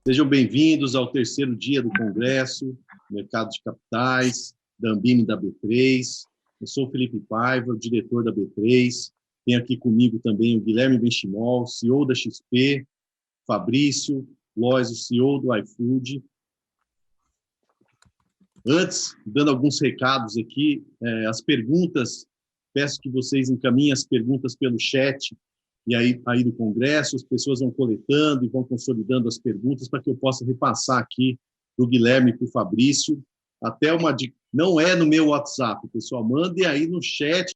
Sejam bem-vindos ao terceiro dia do Congresso Mercado de Capitais, da Ambima e da B3. Eu sou o Felipe Paiva, o diretor da B3. Tem aqui comigo também o Guilherme Benchimol, CEO da XP, Fabrício Lois, o CEO do iFood. Antes, dando alguns recados aqui, as perguntas, peço que vocês encaminhem as perguntas pelo chat e aí do Congresso, as pessoas vão coletando e vão consolidando as perguntas para que eu possa repassar aqui para o Guilherme e para o Fabrício. Até uma dica, não é no meu WhatsApp, pessoal, mandem aí no chat,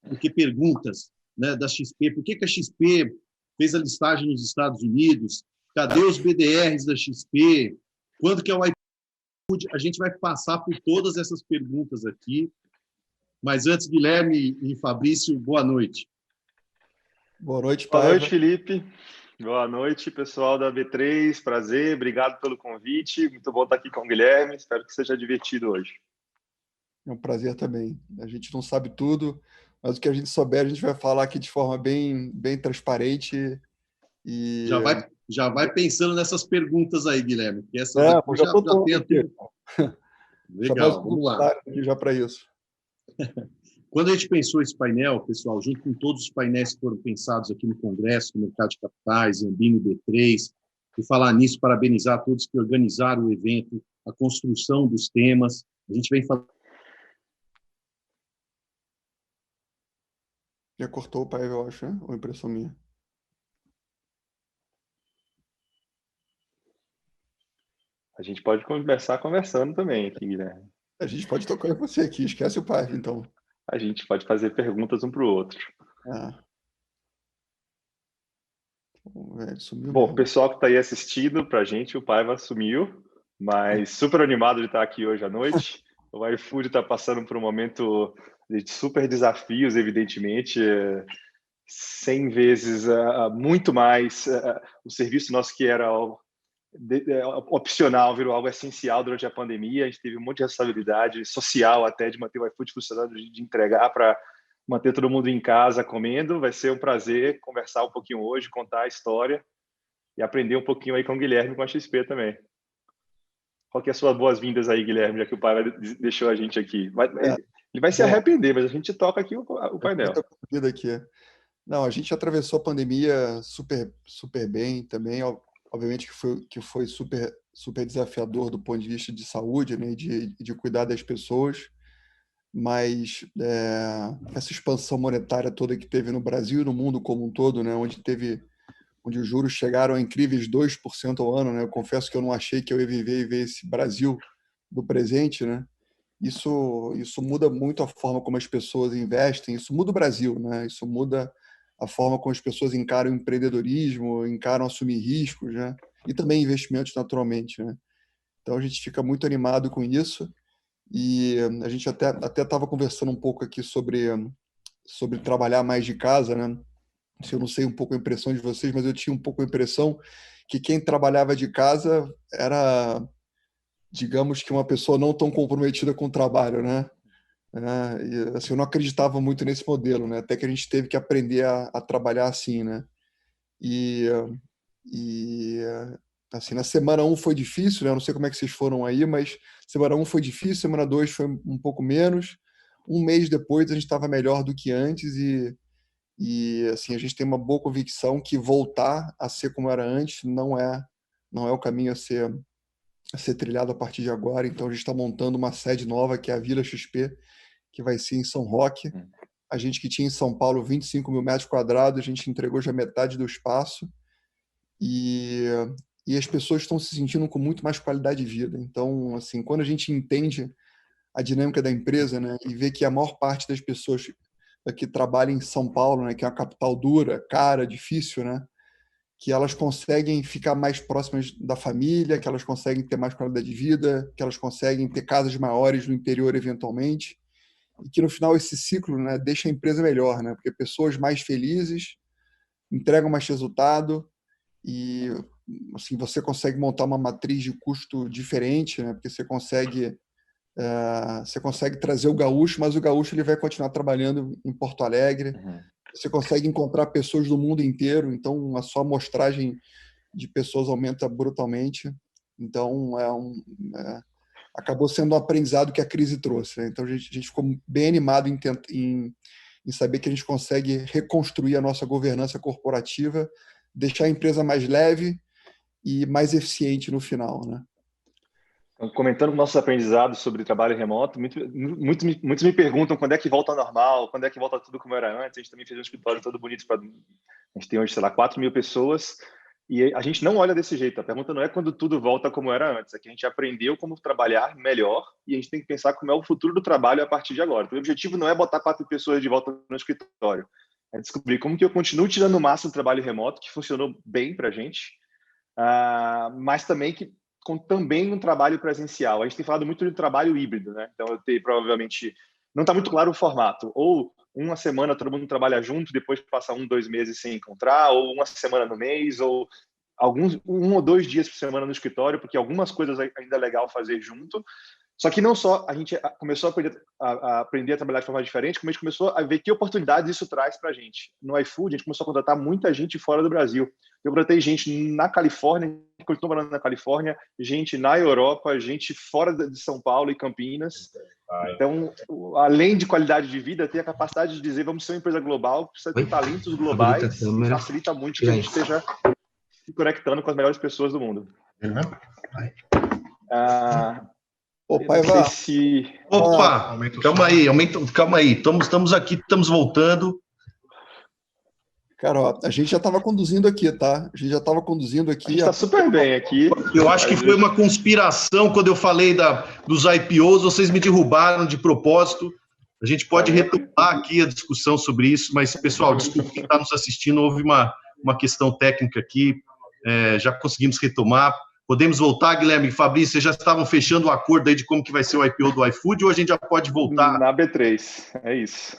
porque perguntas, né, da XP, por que a XP fez a listagem nos Estados Unidos? Cadê os BDRs da XP? Quando que é o iFood? A gente vai passar por todas essas perguntas aqui. Mas antes, Guilherme e Fabrício, boa noite. Boa noite, Paiva. Boa noite, Felipe. Boa noite, pessoal da B3. Prazer, obrigado pelo convite. Muito bom estar aqui com o Guilherme. Espero que seja divertido hoje. É um prazer também. A gente não sabe tudo, mas o que a gente souber, a gente vai falar aqui de forma bem transparente. E já vai pensando nessas perguntas aí, Guilherme. Que essas aqui já tento... Legal, vamos lá. Aqui já para isso. Quando a gente pensou esse painel, pessoal, junto com todos os painéis que foram pensados aqui no Congresso, no Mercado de Capitais, Ambima e B3, e falar nisso, parabenizar a todos que organizaram o evento, a construção dos temas. A gente vem falando... Já cortou o Paiva, eu acho, né? Ou impressão minha? A gente pode conversar conversando também aqui, Guilherme. A gente pode tocar com você aqui, esquece o Paiva, então. A gente pode fazer perguntas um para o outro. Bom, o pessoal que está aí assistindo para a gente, o Paiva sumiu, mas super animado de estar aqui hoje à noite. O iFood está passando por um momento de super desafios, evidentemente. 100 vezes, muito mais. O serviço nosso que era opcional virou algo essencial durante a pandemia. A gente teve um monte de responsabilidade social até de manter o iFood funcionando, de entregar para manter todo mundo em casa comendo. Vai ser um prazer conversar um pouquinho hoje, contar a história e aprender um pouquinho aí com o Guilherme e com a XP também. Qual que é as suas boas-vindas aí, Guilherme, já que o pai deixou a gente aqui? Ele vai se arrepender, mas a gente toca aqui o painel. Aqui. Não, a gente atravessou a pandemia super bem também. Obviamente que foi super desafiador do ponto de vista de saúde, né, de cuidar das pessoas, mas essa expansão monetária toda que teve no Brasil e no mundo como um todo, né, onde os juros chegaram a incríveis 2% ao ano, né, eu confesso que eu não achei que eu ia viver e ver esse Brasil do presente, né, isso muda muito a forma como as pessoas investem, isso muda o Brasil, né, isso muda a forma como as pessoas encaram o empreendedorismo, encaram assumir riscos, né? E também investimentos naturalmente, né? Então a gente fica muito animado com isso e a gente até estava conversando um pouco aqui sobre trabalhar mais de casa, né? Eu não sei um pouco a impressão de vocês, mas eu tinha um pouco a impressão que quem trabalhava de casa era, digamos que uma pessoa não tão comprometida com o trabalho, né? E, assim, eu não acreditava muito nesse modelo, né? Até que a gente teve que aprender a trabalhar assim, né? E assim, na semana 1 foi difícil, né? Eu não sei como é que vocês foram aí, mas semana 1 foi difícil, semana 2 foi um pouco menos. Um mês depois a gente estava melhor do que antes e assim, a gente tem uma boa convicção que voltar a ser como era antes não é o caminho a ser trilhado a partir de agora. Então a gente está montando uma sede nova, que é a Vila XP, que vai ser em São Roque. A gente que tinha em São Paulo 25 mil metros quadrados, a gente entregou já metade do espaço e as pessoas estão se sentindo com muito mais qualidade de vida. Então, assim, quando a gente entende a dinâmica da empresa, né, e vê que a maior parte das pessoas que trabalham em São Paulo, né, que é uma capital dura, cara, difícil, né, que elas conseguem ficar mais próximas da família, que elas conseguem ter mais qualidade de vida, que elas conseguem ter casas maiores no interior eventualmente, e que no final esse ciclo, né, deixa a empresa melhor, né, porque pessoas mais felizes entregam mais resultado e assim você consegue montar uma matriz de custo diferente, né, porque você consegue trazer o gaúcho, mas o gaúcho ele vai continuar trabalhando em Porto Alegre. Você consegue encontrar pessoas do mundo inteiro, então a sua amostragem de pessoas aumenta brutalmente. Então, acabou sendo um aprendizado que a crise trouxe, né? Então, a gente ficou bem animado em saber que a gente consegue reconstruir a nossa governança corporativa, deixar a empresa mais leve e mais eficiente no final, né? Comentando nossos aprendizados sobre trabalho remoto, muitos me perguntam quando é que volta ao normal, quando é que volta tudo como era antes. A gente também fez um escritório todo bonito. A gente tem hoje, sei lá, 4.000 pessoas e a gente não olha desse jeito. A pergunta não é quando tudo volta como era antes, é que a gente aprendeu como trabalhar melhor e a gente tem que pensar como é o futuro do trabalho a partir de agora. Então, o objetivo não é botar 4 pessoas de volta no escritório, é descobrir como que eu continuo tirando o máximo do trabalho remoto, que funcionou bem para a gente, mas também com também um trabalho presencial. A gente tem falado muito de trabalho híbrido, né? Então, provavelmente, não está muito claro o formato. Ou uma semana todo mundo trabalha junto, depois passa 1, 2 meses sem encontrar, ou uma semana no mês, ou 1 ou 2 dias por semana no escritório, porque algumas coisas ainda é legal fazer junto. Só que não só a gente começou a aprender a trabalhar de forma diferente, como a gente começou a ver que oportunidades isso traz para a gente. No iFood, a gente começou a contratar muita gente fora do Brasil. Eu contratei gente na Califórnia, continuo morando na Califórnia, gente na Europa, gente fora de São Paulo e Campinas. Então, além de qualidade de vida, tem a capacidade de dizer vamos ser uma empresa global, precisa ter talentos globais, e facilita muito que a gente esteja se conectando com as melhores pessoas do mundo. Paiva. Opa, calma aí. Estamos aqui, estamos voltando. Cara, ó, a gente já estava conduzindo aqui, tá? A gente está super bem aqui. Eu acho que foi uma conspiração quando eu falei dos IPOs, vocês me derrubaram de propósito. A gente pode retomar aqui a discussão sobre isso, mas, pessoal, desculpa quem está nos assistindo, houve uma questão técnica aqui, já conseguimos retomar. Podemos voltar, Guilherme e Fabrício? Vocês já estavam fechando o acordo aí de como que vai ser o IPO do iFood ou a gente já pode voltar? Na B3, é isso.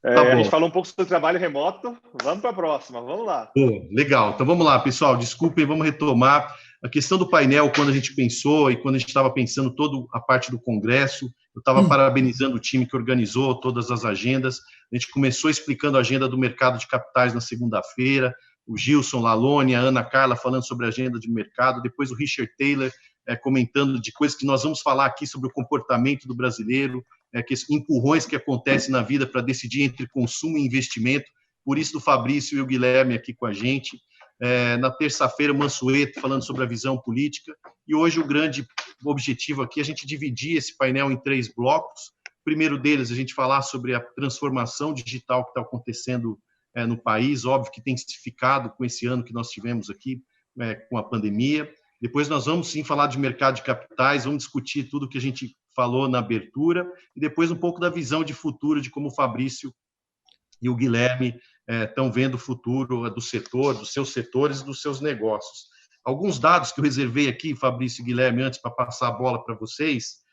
A gente falou um pouco sobre trabalho remoto, vamos para a próxima, vamos lá. Legal, então vamos lá, pessoal, desculpem, vamos retomar. A questão do painel, quando a gente pensou e quando a gente estava pensando toda a parte do congresso, eu estava parabenizando o time que organizou todas as agendas. A gente começou explicando a agenda do mercado de capitais na segunda-feira, o Gilson Lalone, a Ana Carla falando sobre a agenda de mercado, depois o Richard Taylor comentando de coisas que nós vamos falar aqui sobre o comportamento do brasileiro, que empurrões que acontecem na vida para decidir entre consumo e investimento, por isso do Fabrício e o Guilherme aqui com a gente. Na terça-feira, o Mansueto falando sobre a visão política, e hoje o grande objetivo aqui é a gente dividir esse painel em 3 blocos. O primeiro deles, a gente falar sobre a transformação digital que está acontecendo no país, óbvio que tem intensificado com esse ano que nós tivemos aqui, com a pandemia. Depois nós vamos sim falar de mercado de capitais, vamos discutir tudo que a gente falou na abertura, e depois um pouco da visão de futuro, de como o Fabrício e o Guilherme estão vendo o futuro do setor, dos seus setores e dos seus negócios. Alguns dados que eu reservei aqui, Fabrício e Guilherme, antes para passar a bola para vocês,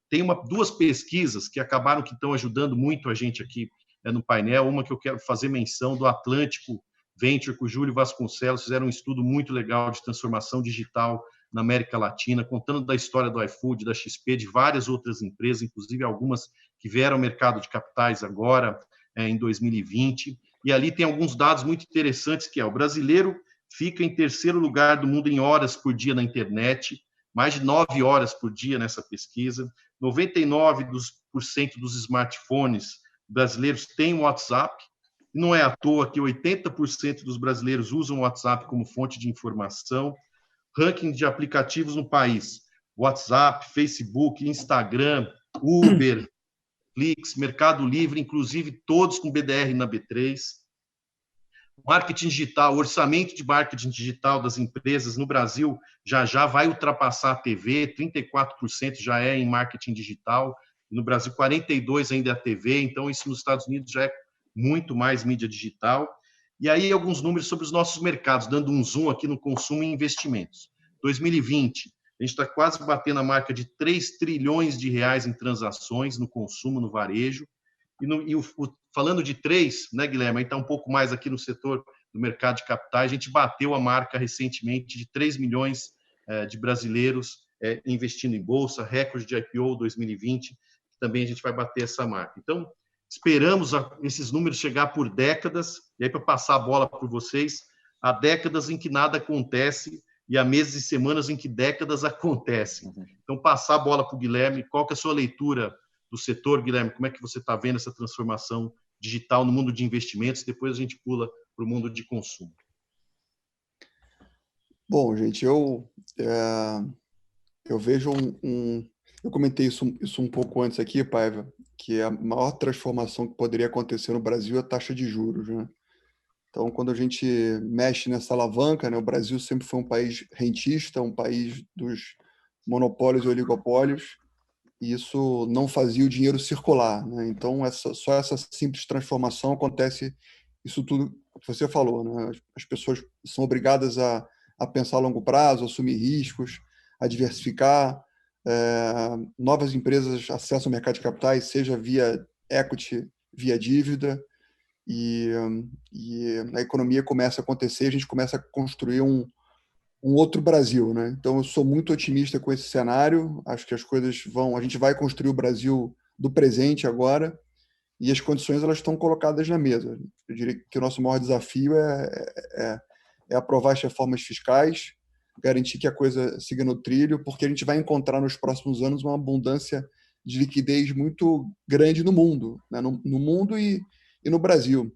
tem 2 pesquisas que acabaram que estão ajudando muito a gente aqui no painel, uma que eu quero fazer menção do Atlântico Venture, com o Júlio Vasconcelos, fizeram um estudo muito legal de transformação digital na América Latina, contando da história do iFood, da XP, de várias outras empresas, inclusive algumas que vieram ao mercado de capitais agora, em 2020, e ali tem alguns dados muito interessantes, que o brasileiro fica em 3º lugar do mundo em horas por dia na internet, mais de 9 horas por dia nessa pesquisa, 99% dos smartphones brasileiros têm WhatsApp, não é à toa que 80% dos brasileiros usam o WhatsApp como fonte de informação. Ranking de aplicativos no país: WhatsApp, Facebook, Instagram, Uber, Netflix, Mercado Livre, inclusive todos com BDR na B3. Marketing digital, orçamento de marketing digital das empresas no Brasil já vai ultrapassar a TV, 34% já é em marketing digital, no Brasil 42% ainda é a TV, então isso nos Estados Unidos já é muito mais mídia digital. E aí alguns números sobre os nossos mercados, dando um zoom aqui no consumo e investimentos. 2020, a gente está quase batendo a marca de 3 trilhões de reais em transações no consumo, no varejo. Falando de 3, né, Guilherme, aí está um pouco mais aqui no setor do mercado de capitais, a gente bateu a marca recentemente de 3 milhões de brasileiros investindo em bolsa, recorde de IPO 2020, também a gente vai bater essa marca. Então, esperamos esses números chegar por décadas, e aí para passar a bola para vocês, há décadas em que nada acontece e há meses e semanas em que décadas acontecem. Então, passar a bola para o Guilherme, qual que é a sua leitura do setor, Guilherme? Como é que você está vendo essa transformação digital no mundo de investimentos? Depois a gente pula para o mundo de consumo. Bom, gente, eu vejo eu comentei isso um pouco antes aqui, Paiva, que a maior transformação que poderia acontecer no Brasil é a taxa de juros, né? Então, quando a gente mexe nessa alavanca, né, o Brasil sempre foi um país rentista, um país dos monopólios e oligopólios, e isso não fazia o dinheiro circular, né? Então, só essa simples transformação acontece, isso tudo que você falou, né? As pessoas são obrigadas a pensar a longo prazo, a assumir riscos, a diversificar, novas empresas acessam o mercado de capitais, seja via equity, via dívida, e a economia começa a acontecer, a gente começa a construir um outro Brasil, né? Então, eu sou muito otimista com esse cenário, acho que as coisas a gente vai construir o Brasil do presente agora, e as condições elas estão colocadas na mesa. Eu diria que o nosso maior desafio é aprovar as reformas fiscais, garantir que a coisa siga no trilho, porque a gente vai encontrar nos próximos anos uma abundância de liquidez muito grande no mundo, né? No mundo e no Brasil.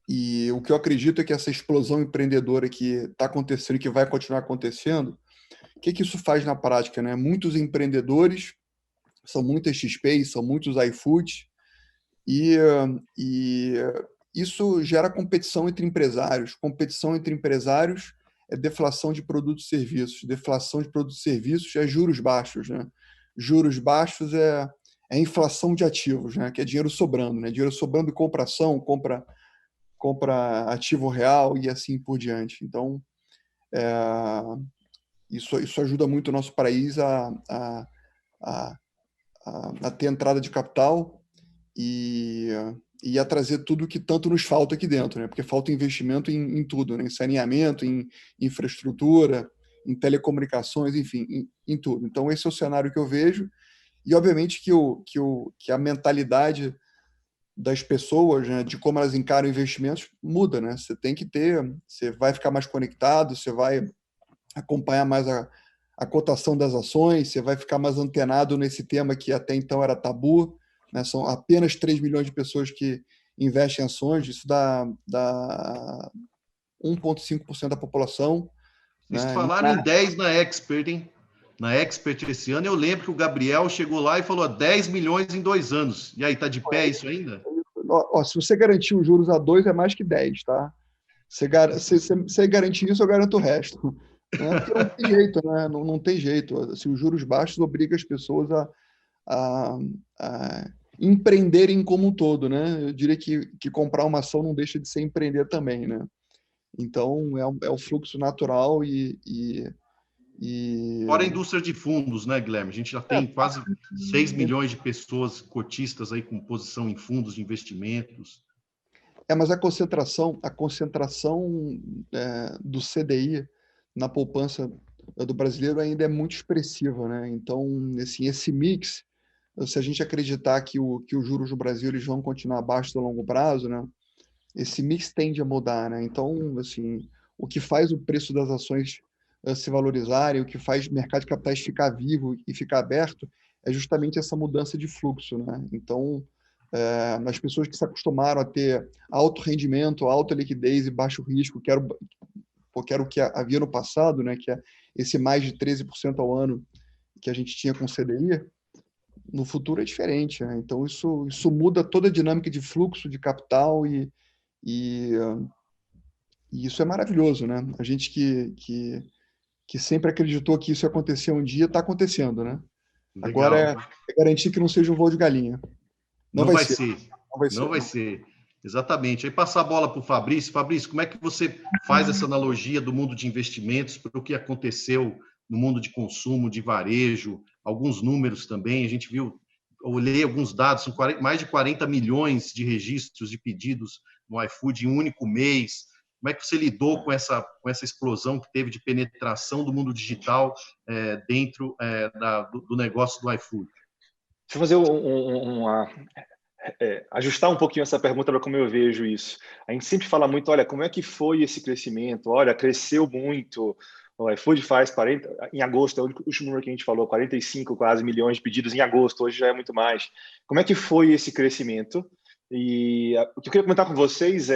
E o que eu acredito é que essa explosão empreendedora que está acontecendo e que vai continuar acontecendo, o que isso faz na prática, né? Muitos empreendedores, são muitas XPs, são muitos iFood, e isso gera competição entre empresários. Competição entre empresários é deflação de produtos e serviços. Deflação de produtos e serviços é juros baixos, né? Juros baixos é inflação de ativos, né? Que é dinheiro sobrando, né? Dinheiro sobrando compra ação, compra ativo real e assim por diante. Então, isso ajuda muito o nosso país a ter entrada de capital e a trazer tudo que tanto nos falta aqui dentro, né? Porque falta investimento em tudo, né? Em saneamento, em infraestrutura, em telecomunicações, enfim, em tudo. Então, esse é o cenário que eu vejo. E, obviamente, que a mentalidade das pessoas, né, de como elas encaram investimentos, muda, né? Você vai ficar mais conectado, você vai acompanhar mais a cotação das ações, você vai ficar mais antenado nesse tema que até então era tabu, né? São apenas 3 milhões de pessoas que investem em ações, isso dá 1,5% da população, Vocês né? falaram em 10 na Expert, hein? Na Expert esse ano, eu lembro que o Gabriel chegou lá e falou 10 milhões em 2 anos. E aí, tá de pé isso ainda? Se você garantir os juros a 2, é mais que 10, tá? Você garantir isso, eu garanto o resto. Né? Porque não tem jeito, né? Não tem jeito. Assim, os juros baixos obrigam as pessoas a empreenderem como um todo, né? Eu diria que comprar uma ação não deixa de ser empreender também, né? Então, é o fluxo natural Fora a indústria de fundos, né, Guilherme? A gente já tem quase 6 milhões de pessoas cotistas aí com posição em fundos de investimentos. Mas a concentração do CDI na poupança do brasileiro ainda é muito expressiva, né? Então, assim, esse mix, se a gente acreditar que os juros do Brasil eles vão continuar baixos a longo prazo, né? Esse mix tende a mudar, né? Então, assim, o que faz o preço das ações se valorizarem, o que faz o mercado de capitais ficar vivo e ficar aberto, é justamente essa mudança de fluxo, né? Então, as pessoas que se acostumaram a ter alto rendimento, alta liquidez e baixo risco, que era o que havia no passado, né? Que é esse mais de 13% ao ano que a gente tinha com o CDI, no futuro é diferente, né? Então, isso muda toda a dinâmica de fluxo de capital e isso é maravilhoso, né? A gente que sempre acreditou que isso ia acontecer um dia, está acontecendo, né? Legal. Agora é garantir que não seja um voo de galinha. Não vai ser. Não vai ser. Exatamente. Aí passar a bola para o Fabrício. Fabrício, como é que você faz essa analogia do mundo de investimentos para o que aconteceu no mundo de consumo, de varejo, alguns números também. A gente viu, eu olhei alguns dados, são mais de 40 milhões de registros de pedidos no iFood em um único mês. Como é que você lidou com essa explosão que teve de penetração do mundo digital dentro do negócio do iFood? Deixa eu fazer uma ajustar um pouquinho essa pergunta para como eu vejo isso. A gente sempre fala muito, olha, como é que foi esse crescimento? Olha, cresceu muito. O iFood faz 40, em agosto, é o último número que a gente falou, 45 quase milhões de pedidos em agosto, hoje já é muito mais. Como é que foi esse crescimento? E o que eu queria comentar com vocês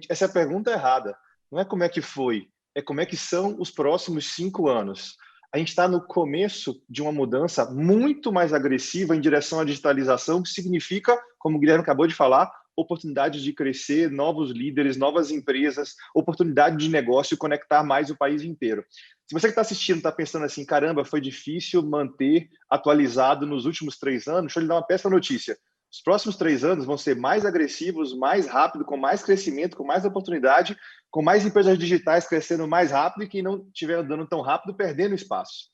essa pergunta é errada. Não é como é que foi, é como é que são os próximos 5 anos. A gente está no começo de uma mudança muito mais agressiva em direção à digitalização, que significa, como o Guilherme acabou de falar, oportunidade de crescer, novos líderes, novas empresas, oportunidade de negócio, conectar mais o país inteiro. Se você que está assistindo está pensando assim, caramba, foi difícil manter atualizado nos últimos 3 anos, deixa eu lhe dar uma péssima notícia. Os próximos 3 anos vão ser mais agressivos, mais rápido, com mais crescimento, com mais oportunidade, com mais empresas digitais crescendo mais rápido e quem não estiver andando tão rápido, perdendo espaço.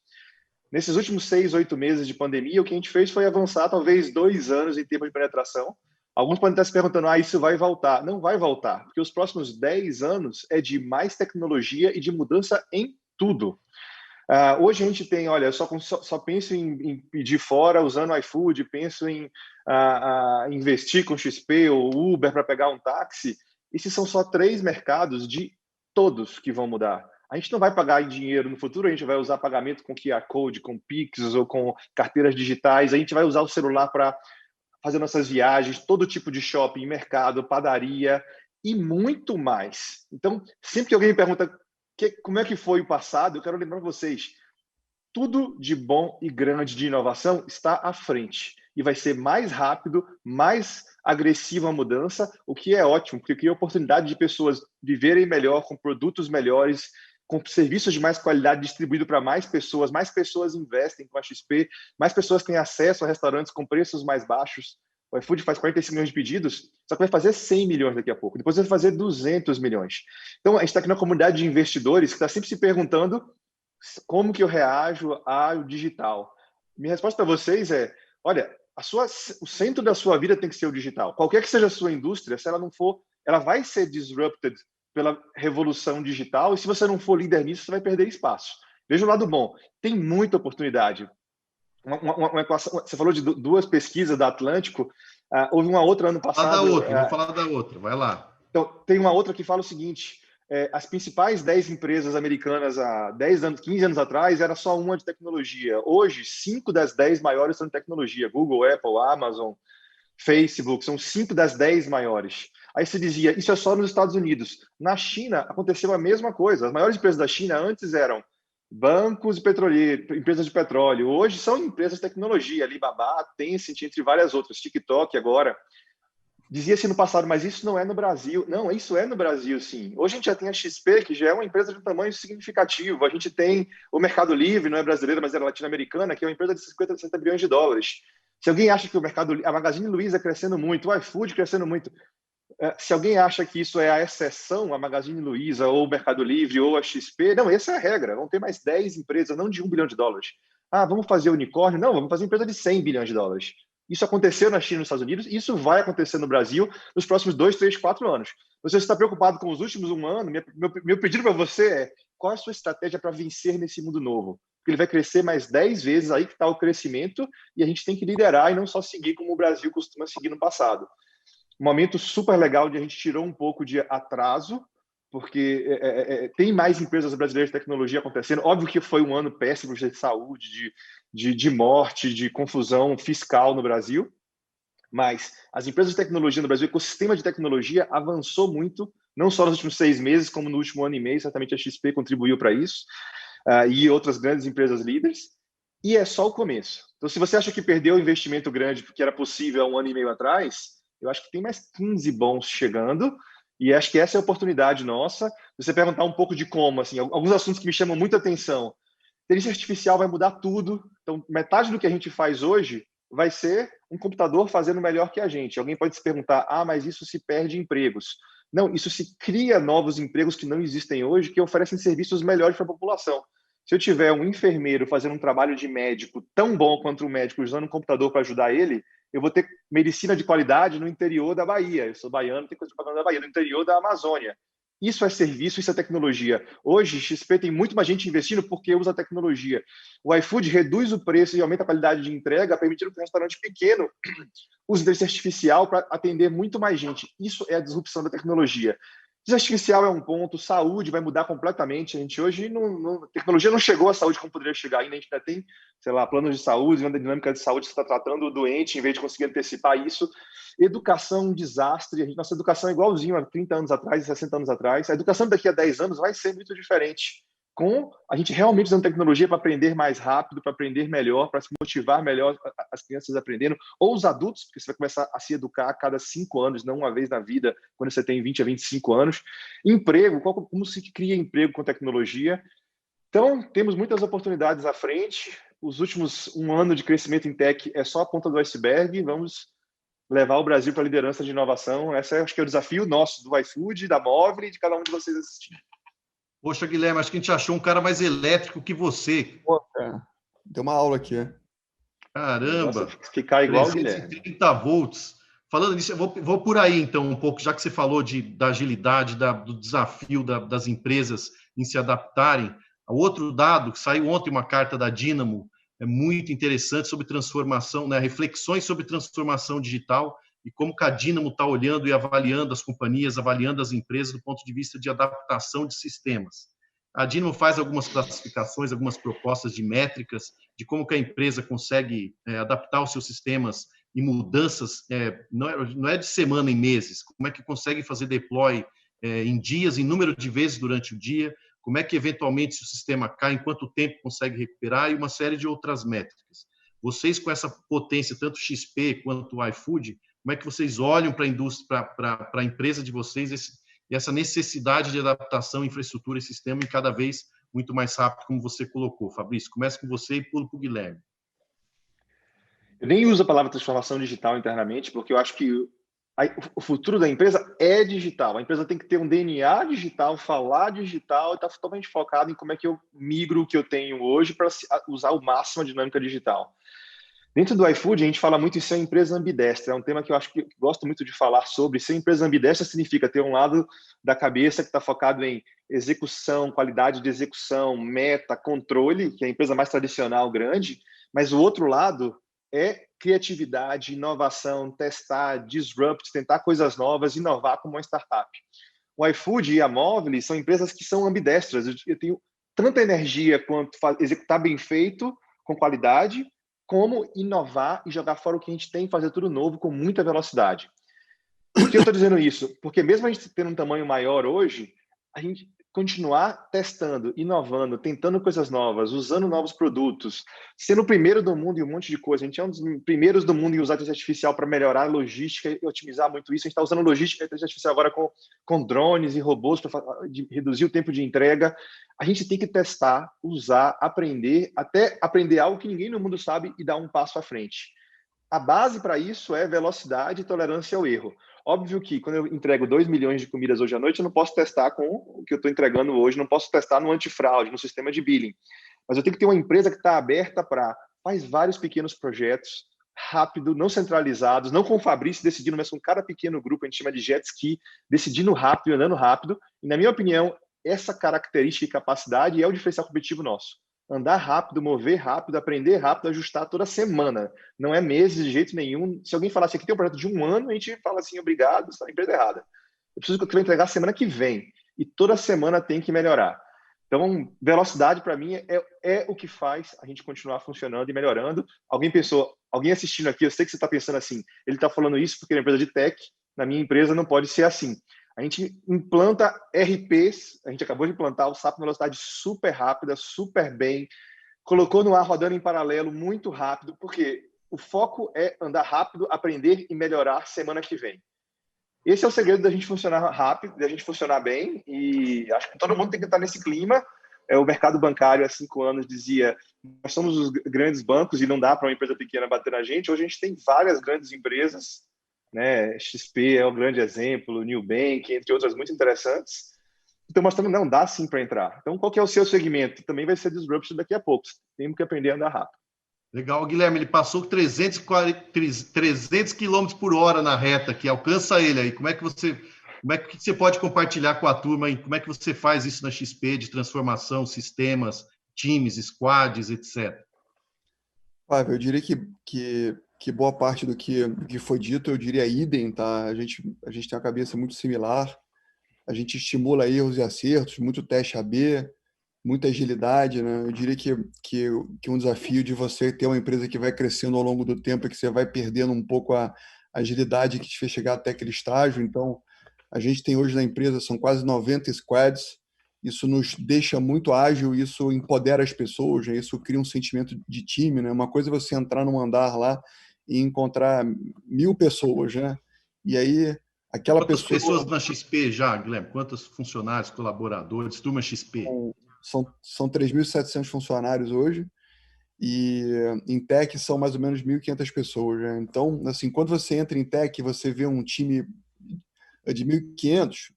Nesses últimos 6, 8 meses de pandemia, o que a gente fez foi avançar talvez 2 anos em termos de penetração. Alguns podem estar se perguntando, isso vai voltar. Não vai voltar, porque os próximos 10 anos é de mais tecnologia e de mudança em tudo. Hoje a gente tem, olha, eu só penso em pedir fora usando iFood, penso em investir com XP ou Uber para pegar um táxi. Esses são só 3 mercados de todos que vão mudar. A gente não vai pagar em dinheiro no futuro, a gente vai usar pagamento com QR Code, com Pix ou com carteiras digitais, a gente vai usar o celular para fazer nossas viagens, todo tipo de shopping, mercado, padaria e muito mais. Então, sempre que alguém me pergunta como é que foi o passado, eu quero lembrar vocês, tudo de bom e grande de inovação está à frente e vai ser mais rápido, mais agressiva a mudança, o que é ótimo, porque cria a oportunidade de pessoas viverem melhor, com produtos melhores, com serviços de mais qualidade distribuído para mais pessoas investem com a XP, mais pessoas têm acesso a restaurantes com preços mais baixos. O iFood faz 45 milhões de pedidos, só que vai fazer 100 milhões daqui a pouco, depois vai fazer 200 milhões. Então, a gente está aqui na comunidade de investidores que está sempre se perguntando como que eu reajo ao digital. Minha resposta para vocês olha, o centro da sua vida tem que ser o digital. Qualquer que seja a sua indústria, se ela não for, ela vai ser disrupted pela revolução digital, e se você não for líder nisso, você vai perder espaço. Veja o lado bom, tem muita oportunidade. Uma equação, você falou de 2 pesquisas da Atlântico, houve uma outra ano passado. Vou falar da outra, vai lá. Então, tem uma outra que fala o seguinte, as principais 10 empresas americanas há 10 anos, 15 anos atrás, era só uma de tecnologia. Hoje, 5 das 10 maiores são de tecnologia. Google, Apple, Amazon, Facebook, são 5 das 10 maiores. Aí se dizia, isso é só nos Estados Unidos. Na China, aconteceu a mesma coisa. As maiores empresas da China antes eram bancos e empresas de petróleo. Hoje são empresas de tecnologia, Alibaba, Tencent, entre várias outras, TikTok agora. Dizia-se no passado, mas isso não é no Brasil. Não, isso é no Brasil, sim. Hoje a gente já tem a XP, que já é uma empresa de um tamanho significativo. A gente tem o Mercado Livre, não é brasileira, mas é latino-americana, que é uma empresa de 50, 60 bilhões de dólares. Se alguém acha que a Magazine Luiza crescendo muito, o iFood crescendo muito, se alguém acha que isso é a exceção, a Magazine Luiza, ou o Mercado Livre, ou a XP, não, essa é a regra. Vão ter mais 10 empresas, não de 1 bilhão de dólares. Vamos fazer unicórnio? Não, vamos fazer empresa de 100 bilhões de dólares. Isso aconteceu na China e nos Estados Unidos, e isso vai acontecer no Brasil nos próximos 2, 3, 4 anos. Você está preocupado com os últimos 1 ano? Meu pedido para você é, qual é a sua estratégia para vencer nesse mundo novo? Porque ele vai crescer mais 10 vezes, aí que está o crescimento, e a gente tem que liderar e não só seguir como o Brasil costuma seguir no passado. Um momento super legal onde a gente tirou um pouco de atraso, porque tem mais empresas brasileiras de tecnologia acontecendo. Óbvio que foi um ano péssimo de saúde, de morte, de confusão fiscal no Brasil, mas as empresas de tecnologia no Brasil, o ecossistema de tecnologia avançou muito, não só nos últimos 6 meses, como no último ano e meio, certamente a XP contribuiu para isso, e outras grandes empresas líderes, e é só o começo. Então, se você acha que perdeu o investimento grande que era possível há 1 ano e meio atrás, eu acho que tem mais 15 bons chegando, e acho que essa é a oportunidade nossa. Você perguntar um pouco de como, assim, alguns assuntos que me chamam muita atenção. Inteligência artificial vai mudar tudo. Então, metade do que a gente faz hoje vai ser um computador fazendo melhor que a gente. Alguém pode se perguntar, mas isso se perde empregos. Não, isso se cria novos empregos que não existem hoje, que oferecem serviços melhores para a população. Se eu tiver um enfermeiro fazendo um trabalho de médico tão bom quanto um médico usando um computador para ajudar ele, eu vou ter medicina de qualidade no interior da Bahia. Eu sou baiano, tenho coisa propaganda da Bahia, no interior da Amazônia. Isso é serviço, isso é tecnologia. Hoje, XP tem muito mais gente investindo porque usa tecnologia. O iFood reduz o preço e aumenta a qualidade de entrega, permitindo que um restaurante pequeno use inteligência artificial para atender muito mais gente. Isso é a disrupção da tecnologia. Inteligência artificial é um ponto, saúde vai mudar completamente. A gente hoje, a tecnologia não chegou à saúde como poderia chegar ainda. A gente ainda tem, sei lá, planos de saúde, uma dinâmica de saúde que está tratando o doente em vez de conseguir antecipar isso. Educação, um desastre. Nossa educação é igualzinho a 30 anos atrás, 60 anos atrás. A educação daqui a 10 anos vai ser muito diferente. Com a gente realmente usando tecnologia para aprender mais rápido, para aprender melhor, para se motivar melhor as crianças aprendendo, ou os adultos, porque você vai começar a se educar a cada 5 anos, não uma vez na vida, quando você tem 20 a 25 anos. Emprego, como se cria emprego com tecnologia. Então, temos muitas oportunidades à frente. Os últimos 1 ano de crescimento em tech é só a ponta do iceberg. Vamos levar o Brasil para a liderança de inovação. Esse acho que é o desafio nosso, do iFood, da Móvel e de cada um de vocês assistindo. Poxa, Guilherme, acho que a gente achou um cara mais elétrico que você. Pô, deu uma aula aqui. Caramba! Nossa, ficar igual o Guilherme. 330 volts. Falando nisso, eu vou por aí, então, um pouco, já que você falou da agilidade, do desafio das empresas em se adaptarem. O outro dado, que saiu ontem uma carta da Dynamo, é muito interessante, sobre transformação, né, reflexões sobre transformação digital e como que a Dynamo está olhando e avaliando as companhias, avaliando as empresas do ponto de vista de adaptação de sistemas. A Dynamo faz algumas classificações, algumas propostas de métricas de como que a empresa consegue adaptar os seus sistemas e mudanças, não é de semana em meses, como é que consegue fazer deploy em dias, em número de vezes durante o dia, como é que eventualmente se o sistema cai, em quanto tempo consegue recuperar e uma série de outras métricas. Vocês com essa potência, tanto XP quanto o iFood, como é que vocês olham para a indústria, para a empresa de vocês, essa necessidade de adaptação, infraestrutura e sistema em cada vez muito mais rápido, como você colocou. Fabrício, começa com você e pulo para o Guilherme. Eu nem uso a palavra transformação digital internamente, porque eu acho que o futuro da empresa é digital. A empresa tem que ter um DNA digital, falar digital e estar totalmente focado em como é que eu migro o que eu tenho hoje para usar o máximo a dinâmica digital. Dentro do iFood, a gente fala muito em ser uma empresa ambidestra. É um tema que eu acho que gosto muito de falar sobre. Ser empresa ambidestra significa ter um lado da cabeça que está focado em execução, qualidade de execução, meta, controle, que é a empresa mais tradicional, grande, mas o outro lado é criatividade, inovação, testar, disrupt, tentar coisas novas, inovar como uma startup. O iFood e a Móvel são empresas que são ambidestras. Eu tenho tanta energia quanto executar bem feito, com qualidade, como inovar e jogar fora o que a gente tem, fazer tudo novo com muita velocidade. Por que eu estou dizendo isso? Porque mesmo a gente tendo um tamanho maior hoje, a gente continuar testando, inovando, tentando coisas novas, usando novos produtos, sendo o primeiro do mundo em um monte de coisa. A gente é um dos primeiros do mundo em usar inteligência artificial para melhorar a logística e otimizar muito isso. A gente está usando logística e inteligência artificial agora com drones e robôs para reduzir o tempo de entrega. A gente tem que testar, usar, aprender, até aprender algo que ninguém no mundo sabe e dar um passo à frente. A base para isso é velocidade e tolerância ao erro. Óbvio que quando eu entrego 2 milhões de comidas hoje à noite, eu não posso testar com o que eu estou entregando hoje, não posso testar no antifraude, no sistema de billing. Mas eu tenho que ter uma empresa que está aberta para faz vários pequenos projetos, rápido, não centralizados, não com o Fabrício decidindo, mas com cada pequeno grupo, a gente chama de jet ski, decidindo rápido, andando rápido. E, na minha opinião, essa característica e capacidade é o diferencial competitivo nosso. Andar rápido, mover rápido, aprender rápido, ajustar toda semana. Não é meses de jeito nenhum. Se alguém falasse aqui tem um projeto de 1 ano, a gente fala assim, obrigado, você está na empresa errada. Eu preciso que eu vou entregar semana que vem. E toda semana tem que melhorar. Então, velocidade para mim é o que faz a gente continuar funcionando e melhorando. Alguém assistindo aqui, eu sei que você está pensando assim, ele está falando isso porque é uma empresa de tech, na minha empresa não pode ser assim. A gente implanta RPs, a gente acabou de implantar o SAP na velocidade super rápida, super bem, colocou no ar rodando em paralelo muito rápido, porque o foco é andar rápido, aprender e melhorar semana que vem. Esse é o segredo da gente funcionar rápido, da gente funcionar bem, e acho que todo mundo tem que estar nesse clima. O mercado bancário há 5 anos dizia nós somos os grandes bancos e não dá para uma empresa pequena bater na gente. Hoje a gente tem várias grandes empresas, né? XP é um grande exemplo, Nubank, entre outras muito interessantes. Então, mostrando, não, dá sim para entrar. Então, qual que é o seu segmento? Também vai ser disruption daqui a pouco. Temos que aprender a andar rápido. Legal, Guilherme, ele passou 300 km por hora na reta aqui, alcança ele aí. Como é que você Como é que você pode compartilhar com a turma aí? Como é que você faz isso na XP de transformação, sistemas, times, squads, etc. Flávio, eu diria que boa parte do que foi dito, eu diria idem, tá? A gente tem uma cabeça muito similar, a gente estimula erros e acertos, muito teste AB, muita agilidade, né? Eu diria que um desafio de você ter uma empresa que vai crescendo ao longo do tempo é que você vai perdendo um pouco a agilidade que te fez chegar até aquele estágio. Então, a gente tem hoje na empresa, são quase 90 squads, isso nos deixa muito ágil, isso empodera as pessoas, né? Isso cria um sentimento de time, né? Uma coisa é você entrar num andar lá e encontrar 1.000 pessoas, né? E aí, aquela Quantas pessoas pessoa... na XP já, Guilherme? Quantos funcionários, colaboradores, turma XP? São 3.700 funcionários hoje, e em tech são mais ou menos 1.500 pessoas, né? Então, assim, quando você entra em tech, você vê um time de 1.500,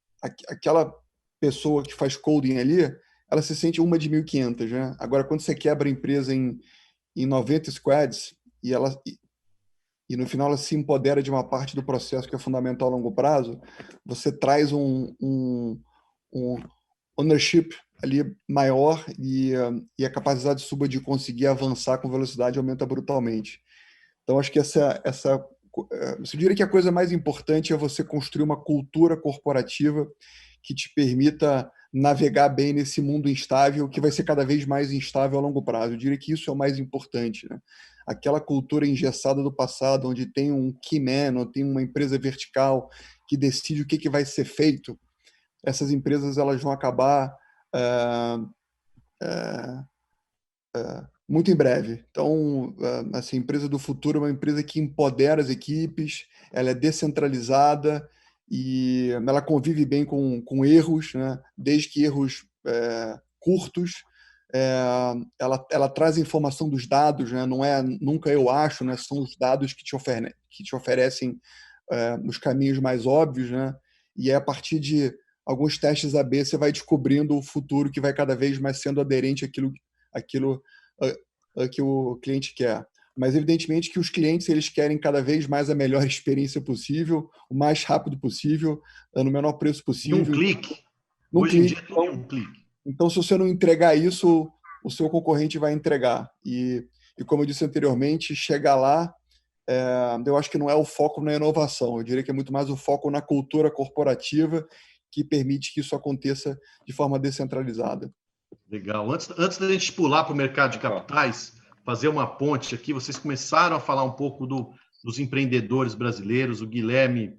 aquela pessoa que faz coding ali, ela se sente uma de 1.500, né? Agora, quando você quebra a empresa em 90 squads e no final ela se empodera de uma parte do processo que é fundamental a longo prazo, você traz um ownership ali maior e a capacidade sua de conseguir avançar com velocidade aumenta brutalmente. Então, acho que eu diria que a coisa mais importante é você construir uma cultura corporativa que te permita navegar bem nesse mundo instável, que vai ser cada vez mais instável a longo prazo. Eu diria que isso é o mais importante, né? Aquela cultura engessada do passado, onde tem um key man, ou tem uma empresa vertical que decide o que vai ser feito, essas empresas elas vão acabar muito em breve. Então, assim, a empresa do futuro é uma empresa que empodera as equipes, ela é descentralizada e ela convive bem com erros, né? Desde que erros curtos. Ela traz a informação dos dados, né? Não é nunca eu acho, né? São os dados que te oferecem os caminhos mais óbvios, né? E é a partir de alguns testes AB você vai descobrindo o futuro que vai cada vez mais sendo aderente àquilo que o cliente quer. Mas, evidentemente, que os clientes eles querem cada vez mais a melhor experiência possível, o mais rápido possível, no menor preço Em um possível. clique. Num Hoje em clique. dia, tudo em um clique. Então, se você não entregar isso, o seu concorrente vai entregar. E como eu disse anteriormente, chegar lá, eu acho que não é o foco na inovação. Eu diria que é muito mais o foco na cultura corporativa que permite que isso aconteça de forma descentralizada. Legal. Antes da gente pular para o mercado de capitais, fazer uma ponte aqui, vocês começaram a falar um pouco dos empreendedores brasileiros. O Guilherme,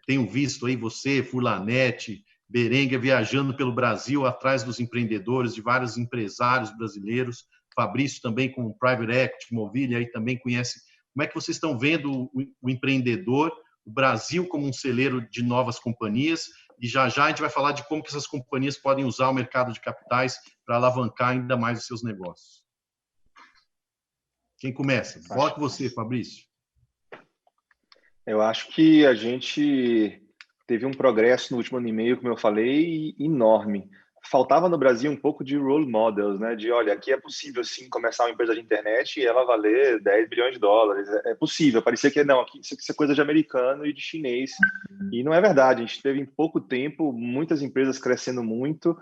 tenho visto aí você, Furlanete, Berenguer, viajando pelo Brasil atrás dos empreendedores, de vários empresários brasileiros. Fabrício também com o Private Equity, Movilha, aí também conhece. Como é que vocês estão vendo o empreendedor, o Brasil como um celeiro de novas companhias? E já a gente vai falar de como que essas companhias podem usar o mercado de capitais para alavancar ainda mais os seus negócios. Quem começa? Bola com você, Fabrício. Eu acho que a gente teve um progresso no último ano e meio, como eu falei, enorme. Faltava no Brasil um pouco de role models, né? De, olha, aqui é possível sim começar uma empresa de internet e ela valer 10 bilhões de dólares. É possível. Parecia que não, aqui isso é coisa de americano e de chinês. E não é verdade. A gente teve em pouco tempo muitas empresas crescendo muito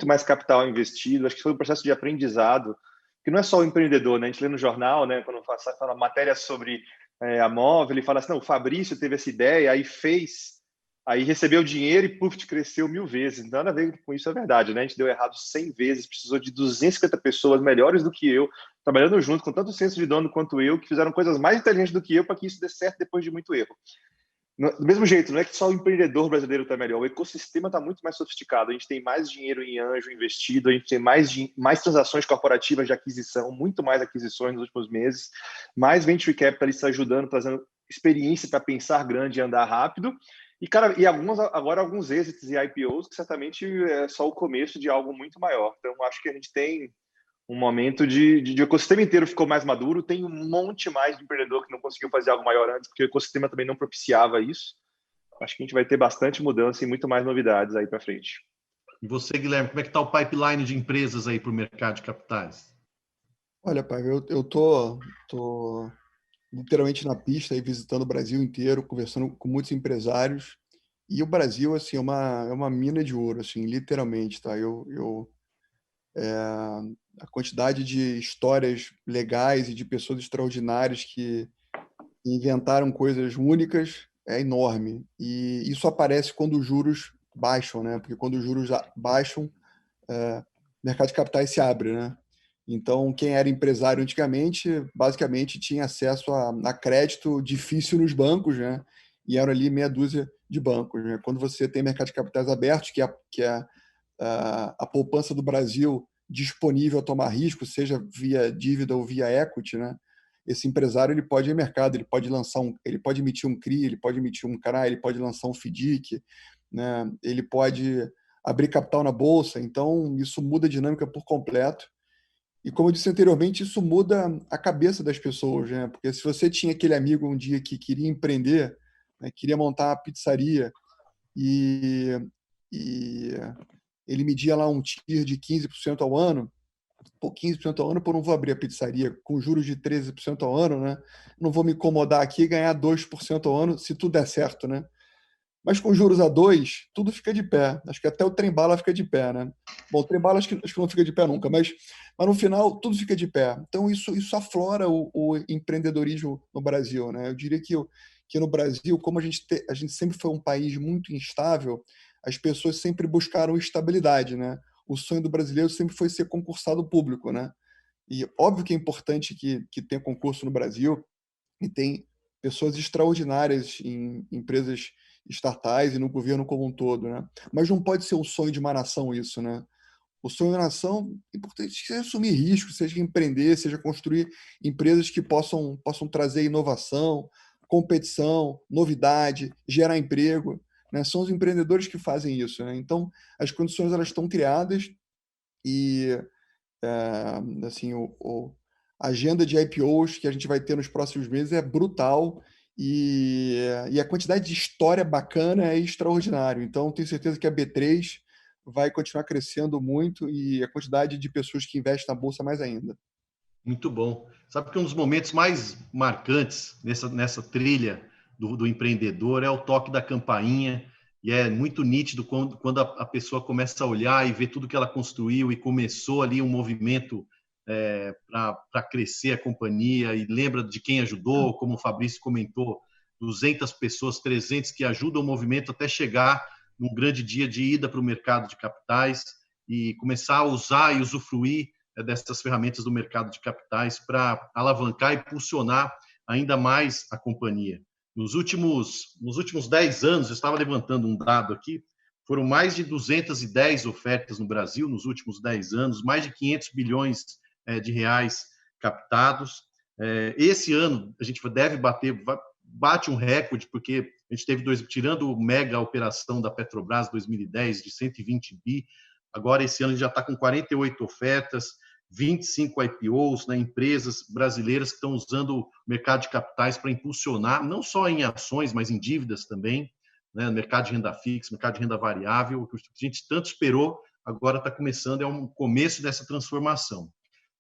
mais capital investido. Acho que foi um processo de aprendizado, que não é só o empreendedor, né? A gente lê no jornal, né? Quando fala matéria sobre a Móvel, ele fala assim, não, o Fabrício teve essa ideia, aí fez, aí recebeu dinheiro e, puf, cresceu 1000 vezes. Então, nada a ver com isso, é verdade, né? A gente deu errado 100 vezes, precisou de 250 pessoas melhores do que eu, trabalhando junto, com tanto senso de dono quanto eu, que fizeram coisas mais inteligentes do que eu para que isso dê certo depois de muito erro. Do mesmo jeito, não é que só o empreendedor brasileiro está melhor, o ecossistema está muito mais sofisticado, a gente tem mais dinheiro em anjo investido, a gente tem mais transações corporativas de aquisição, muito mais aquisições nos últimos meses, mais venture capitalists ajudando, trazendo experiência para pensar grande e andar rápido, e, cara, agora alguns exits e IPOs que certamente é só o começo de algo muito maior. Então, acho que a gente tem um momento de o ecossistema inteiro ficou mais maduro, tem um monte mais de empreendedor que não conseguiu fazer algo maior antes, porque o ecossistema também não propiciava isso. Acho que a gente vai ter bastante mudança e muito mais novidades aí para frente. E você, Guilherme, como é que está o pipeline de empresas aí para o mercado de capitais? Olha, pai, eu tô literalmente na pista, aí, visitando o Brasil inteiro, conversando com muitos empresários, E o Brasil, assim, é uma mina de ouro, assim, literalmente, tá? A quantidade de histórias legais e de pessoas extraordinárias que inventaram coisas únicas é enorme. E isso aparece quando os juros baixam, né? Porque quando os juros baixam, o mercado de capitais se abre, né? Então, quem era empresário antigamente, basicamente tinha acesso a crédito difícil nos bancos, né? E eram ali meia dúzia de bancos, né? Quando você tem mercado de capitais abertos, que é a poupança do Brasil disponível a tomar risco, seja via dívida ou via equity, né? Esse empresário ele pode ir ao mercado, ele pode emitir um CRI, ele pode emitir um CRA, ele pode lançar um FDIC, né? Ele pode abrir capital na bolsa. Então isso muda a dinâmica por completo. E como eu disse anteriormente, isso muda a cabeça das pessoas, né? Porque se você tinha aquele amigo um dia que queria empreender, né? Queria montar uma pizzaria e, e ele media lá um TIR de 15% ao ano, pô, 15% ao ano, pô, não vou abrir a pizzaria com juros de 13% ao ano, né? Não vou me incomodar aqui e ganhar 2% ao ano, se tudo der certo, né? Mas com juros a 2, tudo fica de pé. Acho que até o trem-bala fica de pé, né? Bom, o trem-bala acho que não fica de pé nunca, mas no final tudo fica de pé. Então isso aflora o empreendedorismo no Brasil, né? Eu diria que no Brasil, como a gente sempre foi um país muito instável, as pessoas sempre buscaram estabilidade, né? O sonho do brasileiro sempre foi ser concursado público, né? E óbvio que é importante que tenha concurso no Brasil, e tem pessoas extraordinárias em empresas estatais e no governo como um todo, né? Mas não pode ser o sonho de uma nação isso, né? O sonho da nação é importante seja assumir risco, seja empreender, seja construir empresas que possam trazer inovação, competição, novidade, gerar emprego, né? São os empreendedores que fazem isso, né? Então, as condições elas estão criadas e assim, a agenda de IPOs que a gente vai ter nos próximos meses é brutal e a quantidade de história bacana é extraordinário. Então, tenho certeza que a B3 vai continuar crescendo muito e a quantidade de pessoas que investem na bolsa mais ainda. Muito bom. Sabe que um dos momentos mais marcantes nessa trilha do empreendedor é o toque da campainha, e é muito nítido quando a pessoa começa a olhar e ver tudo que ela construiu e começou ali um movimento para crescer a companhia e lembra de quem ajudou, como o Fabrício comentou, 200 pessoas, 300 que ajudam o movimento até chegar num grande dia de ida para o mercado de capitais e começar a usar e usufruir dessas ferramentas do mercado de capitais para alavancar e impulsionar ainda mais a companhia. Nos últimos 10 anos, eu estava levantando um dado aqui, foram mais de 210 ofertas no Brasil nos últimos 10 anos, mais de 500 bilhões de reais captados. Esse ano, a gente bate um recorde, porque a gente teve tirando o mega operação da Petrobras 2010 de 120 bi, agora esse ano a gente já está com 48 ofertas, 25 IPOs, né, empresas brasileiras que estão usando o mercado de capitais para impulsionar, não só em ações, mas em dívidas também, né, mercado de renda fixa, mercado de renda variável, que a gente tanto esperou, agora está começando, é um começo dessa transformação.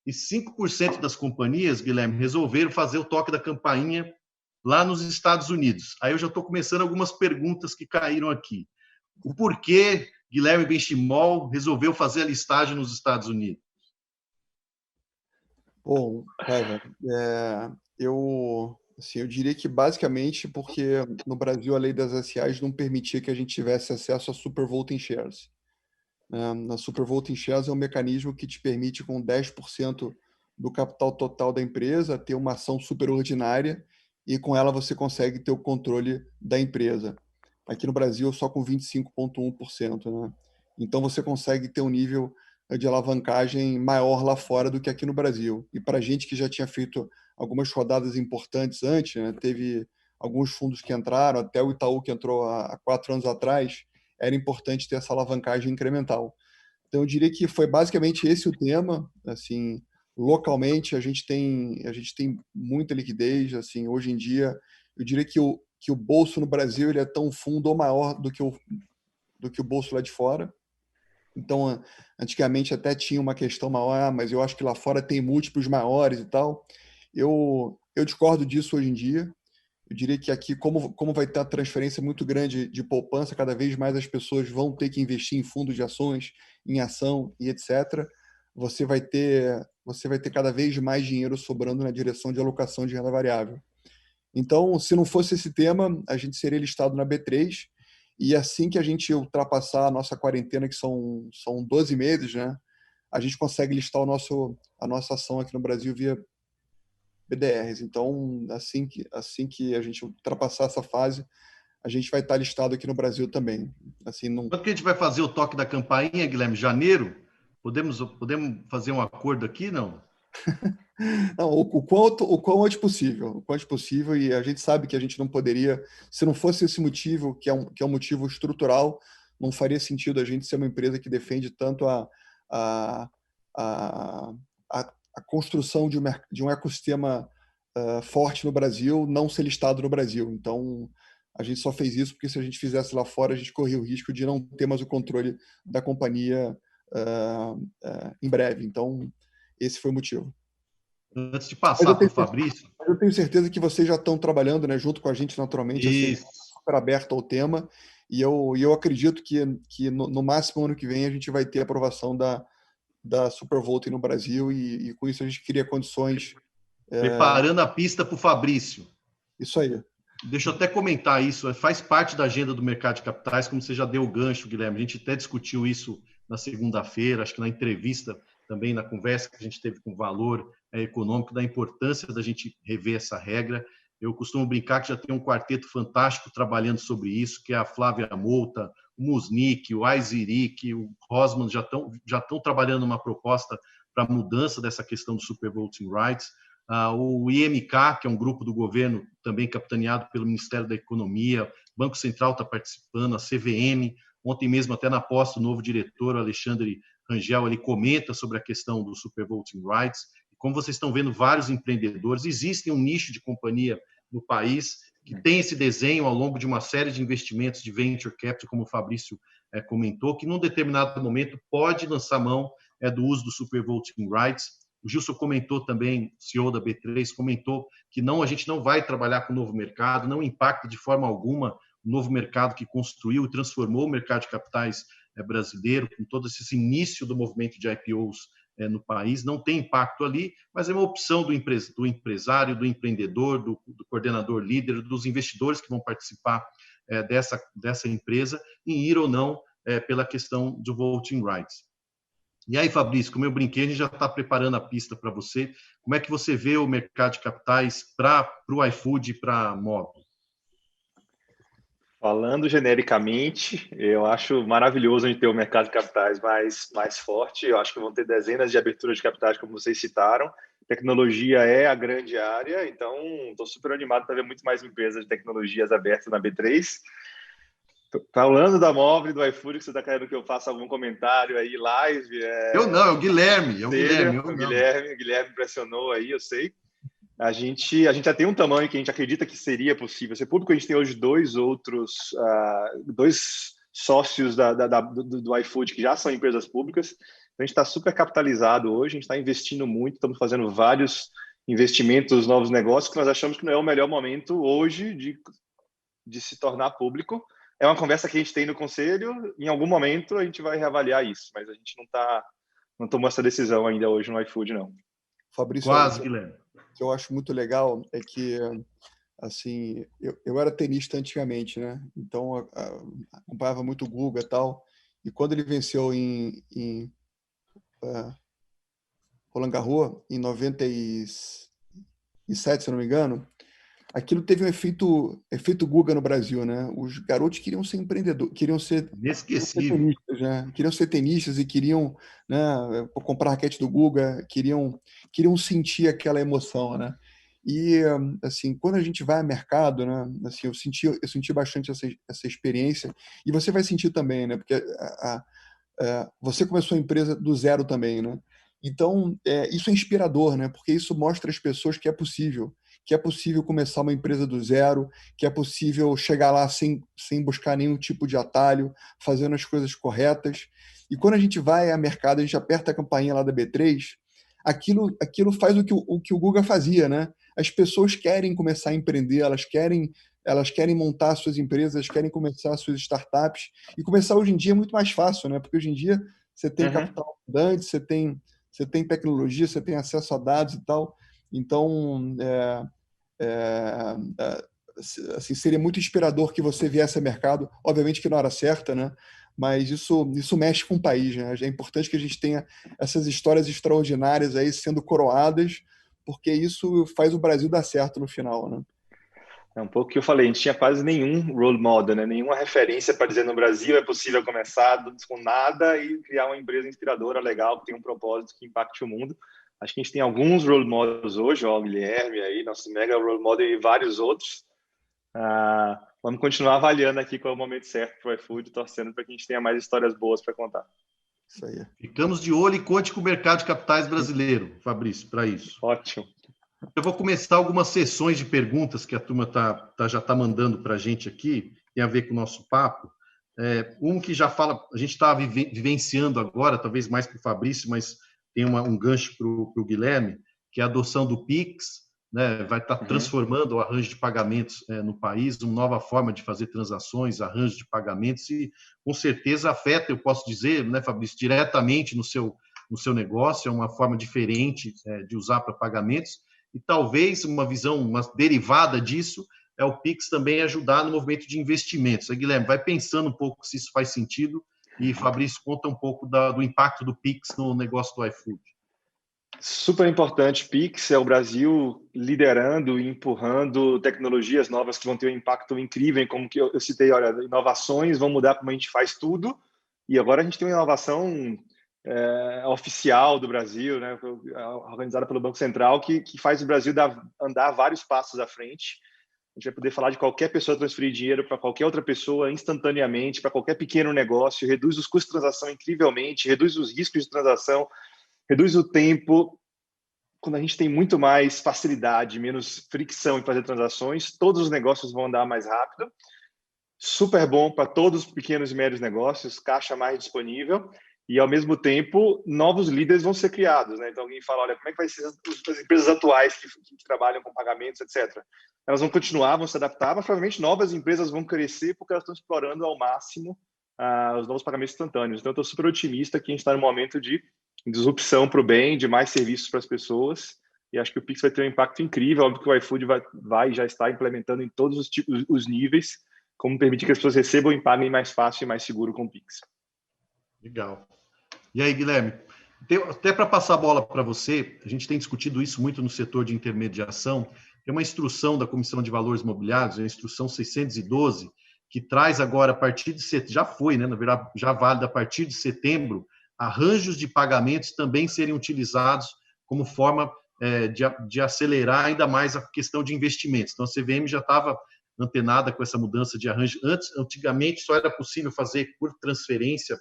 E 5% das companhias, Guilherme, resolveram fazer o toque da campainha lá nos Estados Unidos. Aí eu já estou começando algumas perguntas que caíram aqui. O porquê Guilherme Benchimol resolveu fazer a listagem nos Estados Unidos? Bom, Clever, eu diria que basicamente porque no Brasil a lei das SAs não permitia que a gente tivesse acesso a super voting shares. Na super voting shares é um mecanismo que te permite, com 10% do capital total da empresa, ter uma ação superordinária e com ela você consegue ter o controle da empresa. Aqui no Brasil, só com 25,1%, né? Então você consegue ter um nível de alavancagem maior lá fora do que aqui no Brasil. E para a gente que já tinha feito algumas rodadas importantes antes, né? Teve alguns fundos que entraram, até o Itaú que entrou há 4 anos atrás, era importante ter essa alavancagem incremental. Então, eu diria que foi basicamente esse o tema. Assim, localmente, a gente tem muita liquidez. Assim, hoje em dia, eu diria que o bolso no Brasil ele é tão fundo ou maior do que o bolso lá de fora. Então, antigamente até tinha uma questão maior, mas eu acho que lá fora tem múltiplos maiores e tal. Eu discordo disso hoje em dia. Eu diria que aqui, como vai ter uma transferência muito grande de poupança, cada vez mais as pessoas vão ter que investir em fundos de ações, em ação e etc. Você vai ter cada vez mais dinheiro sobrando na direção de alocação de renda variável. Então, se não fosse esse tema, a gente seria listado na B3, e assim que a gente ultrapassar a nossa quarentena, que são 12 meses, né, a gente consegue listar a nossa ação aqui no Brasil via BDRs. Então, assim que a gente ultrapassar essa fase, a gente vai estar listado aqui no Brasil também. Assim, não... Quando que a gente vai fazer o toque da campainha, Guilherme? Janeiro? Podemos fazer um acordo aqui, não? Não, o quão antes possível, o quão antes possível, e a gente sabe que a gente não poderia, se não fosse esse motivo, que é um motivo estrutural, não faria sentido a gente ser uma empresa que defende tanto a, a, a construção de um ecossistema forte no Brasil, não ser listado no Brasil. Então, a gente só fez isso porque se a gente fizesse lá fora, a gente corria o risco de não ter mais o controle da companhia em breve. Então, esse foi o motivo. Antes de Mas passar para o Fabrício. eu tenho certeza que vocês já estão trabalhando, né, junto com a gente, naturalmente, assim, Isso. super aberto ao tema, e eu acredito que no máximo ano que vem a gente vai ter a aprovação da Supervolt no Brasil, e com isso a gente cria condições. Preparando a pista para o Fabrício. Isso aí. Deixa eu até comentar isso, faz parte da agenda do mercado de capitais, como você já deu o gancho, Guilherme. A gente até discutiu isso na segunda-feira, acho que na entrevista também, na conversa que a gente teve com o Valor Econômico, da importância da gente rever essa regra. Eu costumo brincar que já tem um quarteto fantástico trabalhando sobre isso, que é a Flávia Mouta, o Musnick, o Aiziric, o Rosman, já estão trabalhando uma proposta para a mudança dessa questão do Super Voting Rights. O IMK, que é um grupo do governo também capitaneado pelo Ministério da Economia, o Banco Central está participando, a CVM, ontem mesmo até na posse, o novo diretor, o Alexandre Rangel, ele comenta sobre a questão do Super Voting Rights. Como vocês estão vendo, vários empreendedores, existe um nicho de companhia no país que tem esse desenho ao longo de uma série de investimentos de venture capital, como o Fabrício comentou, que num determinado momento pode lançar mão do uso do Super Voting Rights. O Gilson comentou também, CEO da B3, comentou que a gente não vai trabalhar com o novo mercado, não impacta de forma alguma o novo mercado que construiu e transformou o mercado de capitais brasileiro, com todo esse início do movimento de IPOs no país, não tem impacto ali, mas é uma opção do empresário, do empreendedor, do coordenador líder, dos investidores que vão participar dessa empresa, em ir ou não pela questão do voting rights. E aí, Fabrício, como eu brinquei, a gente já está preparando a pista para você. Como é que você vê o mercado de capitais para o iFood e para a Mobi? Falando genericamente, eu acho maravilhoso a gente ter o mercado de capitais mais forte. Eu acho que vão ter dezenas de aberturas de capitais, como vocês citaram. Tecnologia é a grande área, então estou super animado para ver muito mais empresas de tecnologias abertas na B3. Falando da Móvel, do iFood, que você está querendo que eu faça algum comentário aí, live? Eu não, é o Guilherme. O Guilherme impressionou aí, eu sei. A gente já tem um tamanho que a gente acredita que seria possível ser público. A gente tem hoje dois sócios do iFood que já são empresas públicas. Então, a gente está super capitalizado hoje, a gente está investindo muito, estamos fazendo vários investimentos, novos negócios, que nós achamos que não é o melhor momento hoje de se tornar público. É uma conversa que a gente tem no conselho, em algum momento a gente vai reavaliar isso, mas a gente não tomou essa decisão ainda hoje no iFood, não. Fabrício, quase, Guilherme. O que eu acho muito legal é que, assim, eu era tenista antigamente, né? Então, acompanhava muito o Guga e tal, e quando ele venceu em Roland Garros, em 97, se eu não me engano, aquilo teve um efeito Guga no Brasil, né? Os garotos queriam ser empreendedores, queriam ser tenistas, né? Queriam ser tenistas e queriam, né, comprar raquete do Guga, queriam sentir aquela emoção, né? E assim, quando a gente vai ao mercado, né? Assim, eu senti bastante essa experiência, e você vai sentir também, né? Porque você começou a empresa do zero também, né? Então, isso é inspirador, né? Porque isso mostra às pessoas que é possível começar uma empresa do zero, que é possível chegar lá sem buscar nenhum tipo de atalho, fazendo as coisas corretas. E quando a gente vai a mercado, a gente aperta a campainha lá da B3, aquilo faz o que o Guga fazia, né? as pessoas querem começar a empreender, elas querem montar suas empresas, elas querem começar suas startups. E começar hoje em dia é muito mais fácil, né? Porque hoje em dia você tem capital abundante, você tem tecnologia, você tem acesso a dados e tal. Então, assim, seria muito inspirador que você viesse ao mercado, obviamente que na hora certa, né? Mas isso mexe com o país, né? É importante que a gente tenha essas histórias extraordinárias aí sendo coroadas, porque isso faz o Brasil dar certo no final, né? É um pouco o que eu falei, a gente tinha quase nenhum role model, né? Nenhuma referência para dizer no Brasil é possível começar com nada e criar uma empresa inspiradora, legal, que tem um propósito que impacte o mundo. Acho que a gente tem alguns role models hoje, ó, o Guilherme aí, nosso mega role model e vários outros. Vamos continuar avaliando aqui qual é o momento certo para o iFood, torcendo para que a gente tenha mais histórias boas para contar. Isso aí. Ficamos de olho e conte com o mercado de capitais brasileiro, Fabrício, para isso. Ótimo. Eu vou começar algumas sessões de perguntas que a turma já está mandando para a gente aqui, tem a ver com o nosso papo. Um que já fala, a gente está vivenciando agora, talvez mais para o Fabrício, mas tem um gancho para o Guilherme, que é a adoção do Pix, né? Vai estar transformando o arranjo de pagamentos no país, uma nova forma de fazer transações, arranjo de pagamentos, e com certeza afeta, eu posso dizer, né, Fabrício, diretamente no seu negócio, é uma forma diferente de usar para pagamentos. E talvez uma visão, uma derivada disso, é o Pix também ajudar no movimento de investimentos. Guilherme, vai pensando um pouco se isso faz sentido e, Fabrício, conta um pouco do impacto do Pix no negócio do iFood. Super importante. Pix é o Brasil liderando e empurrando tecnologias novas que vão ter um impacto incrível, como que eu citei, olha, inovações vão mudar como a gente faz tudo, e agora a gente tem uma inovação oficial do Brasil, né, organizada pelo Banco Central, que faz o Brasil andar vários passos à frente. A gente vai poder falar de qualquer pessoa transferir dinheiro para qualquer outra pessoa instantaneamente, para qualquer pequeno negócio, reduz os custos de transação incrivelmente, reduz os riscos de transação, reduz o tempo. Quando a gente tem muito mais facilidade, menos fricção em fazer transações, todos os negócios vão andar mais rápido. Super bom para todos os pequenos e médios negócios, caixa mais disponível. E, ao mesmo tempo, novos líderes vão ser criados, né? Então, alguém fala, olha, como é que vai ser as empresas atuais que trabalham com pagamentos, etc. Elas vão continuar, vão se adaptar, mas provavelmente novas empresas vão crescer porque elas estão explorando ao máximo os novos pagamentos instantâneos. Então, eu estou super otimista que a gente está no momento de disrupção para o bem, de mais serviços para as pessoas. E acho que o Pix vai ter um impacto incrível. Óbvio que o iFood vai já está implementando em todos os tipos, os níveis, como permitir que as pessoas recebam e paguem mais fácil e mais seguro com o Pix. Legal. E aí, Guilherme, até para passar a bola para você, a gente tem discutido isso muito no setor de intermediação. Tem uma instrução da Comissão de Valores Imobiliários, a instrução 612, que traz agora, a partir de setembro, já foi, né, na verdade, já válida a partir de setembro, arranjos de pagamentos também serem utilizados como forma de acelerar ainda mais a questão de investimentos. Então, a CVM já estava antenada com essa mudança de arranjo. Antigamente, só era possível fazer por transferência